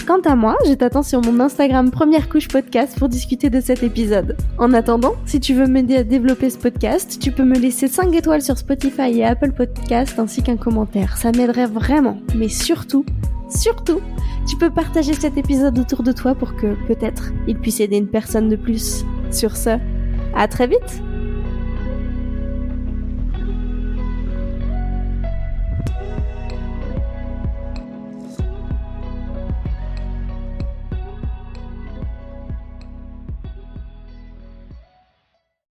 Quant à moi, je t'attends sur mon Instagram Première Couche Podcast pour discuter de cet épisode. En attendant, si tu veux m'aider à développer ce podcast, tu peux me laisser 5 étoiles sur Spotify et Apple Podcast ainsi qu'un commentaire. Ça m'aiderait vraiment. Mais surtout, tu peux partager cet épisode autour de toi pour que, peut-être, il puisse aider une personne de plus. Sur ce, à très vite!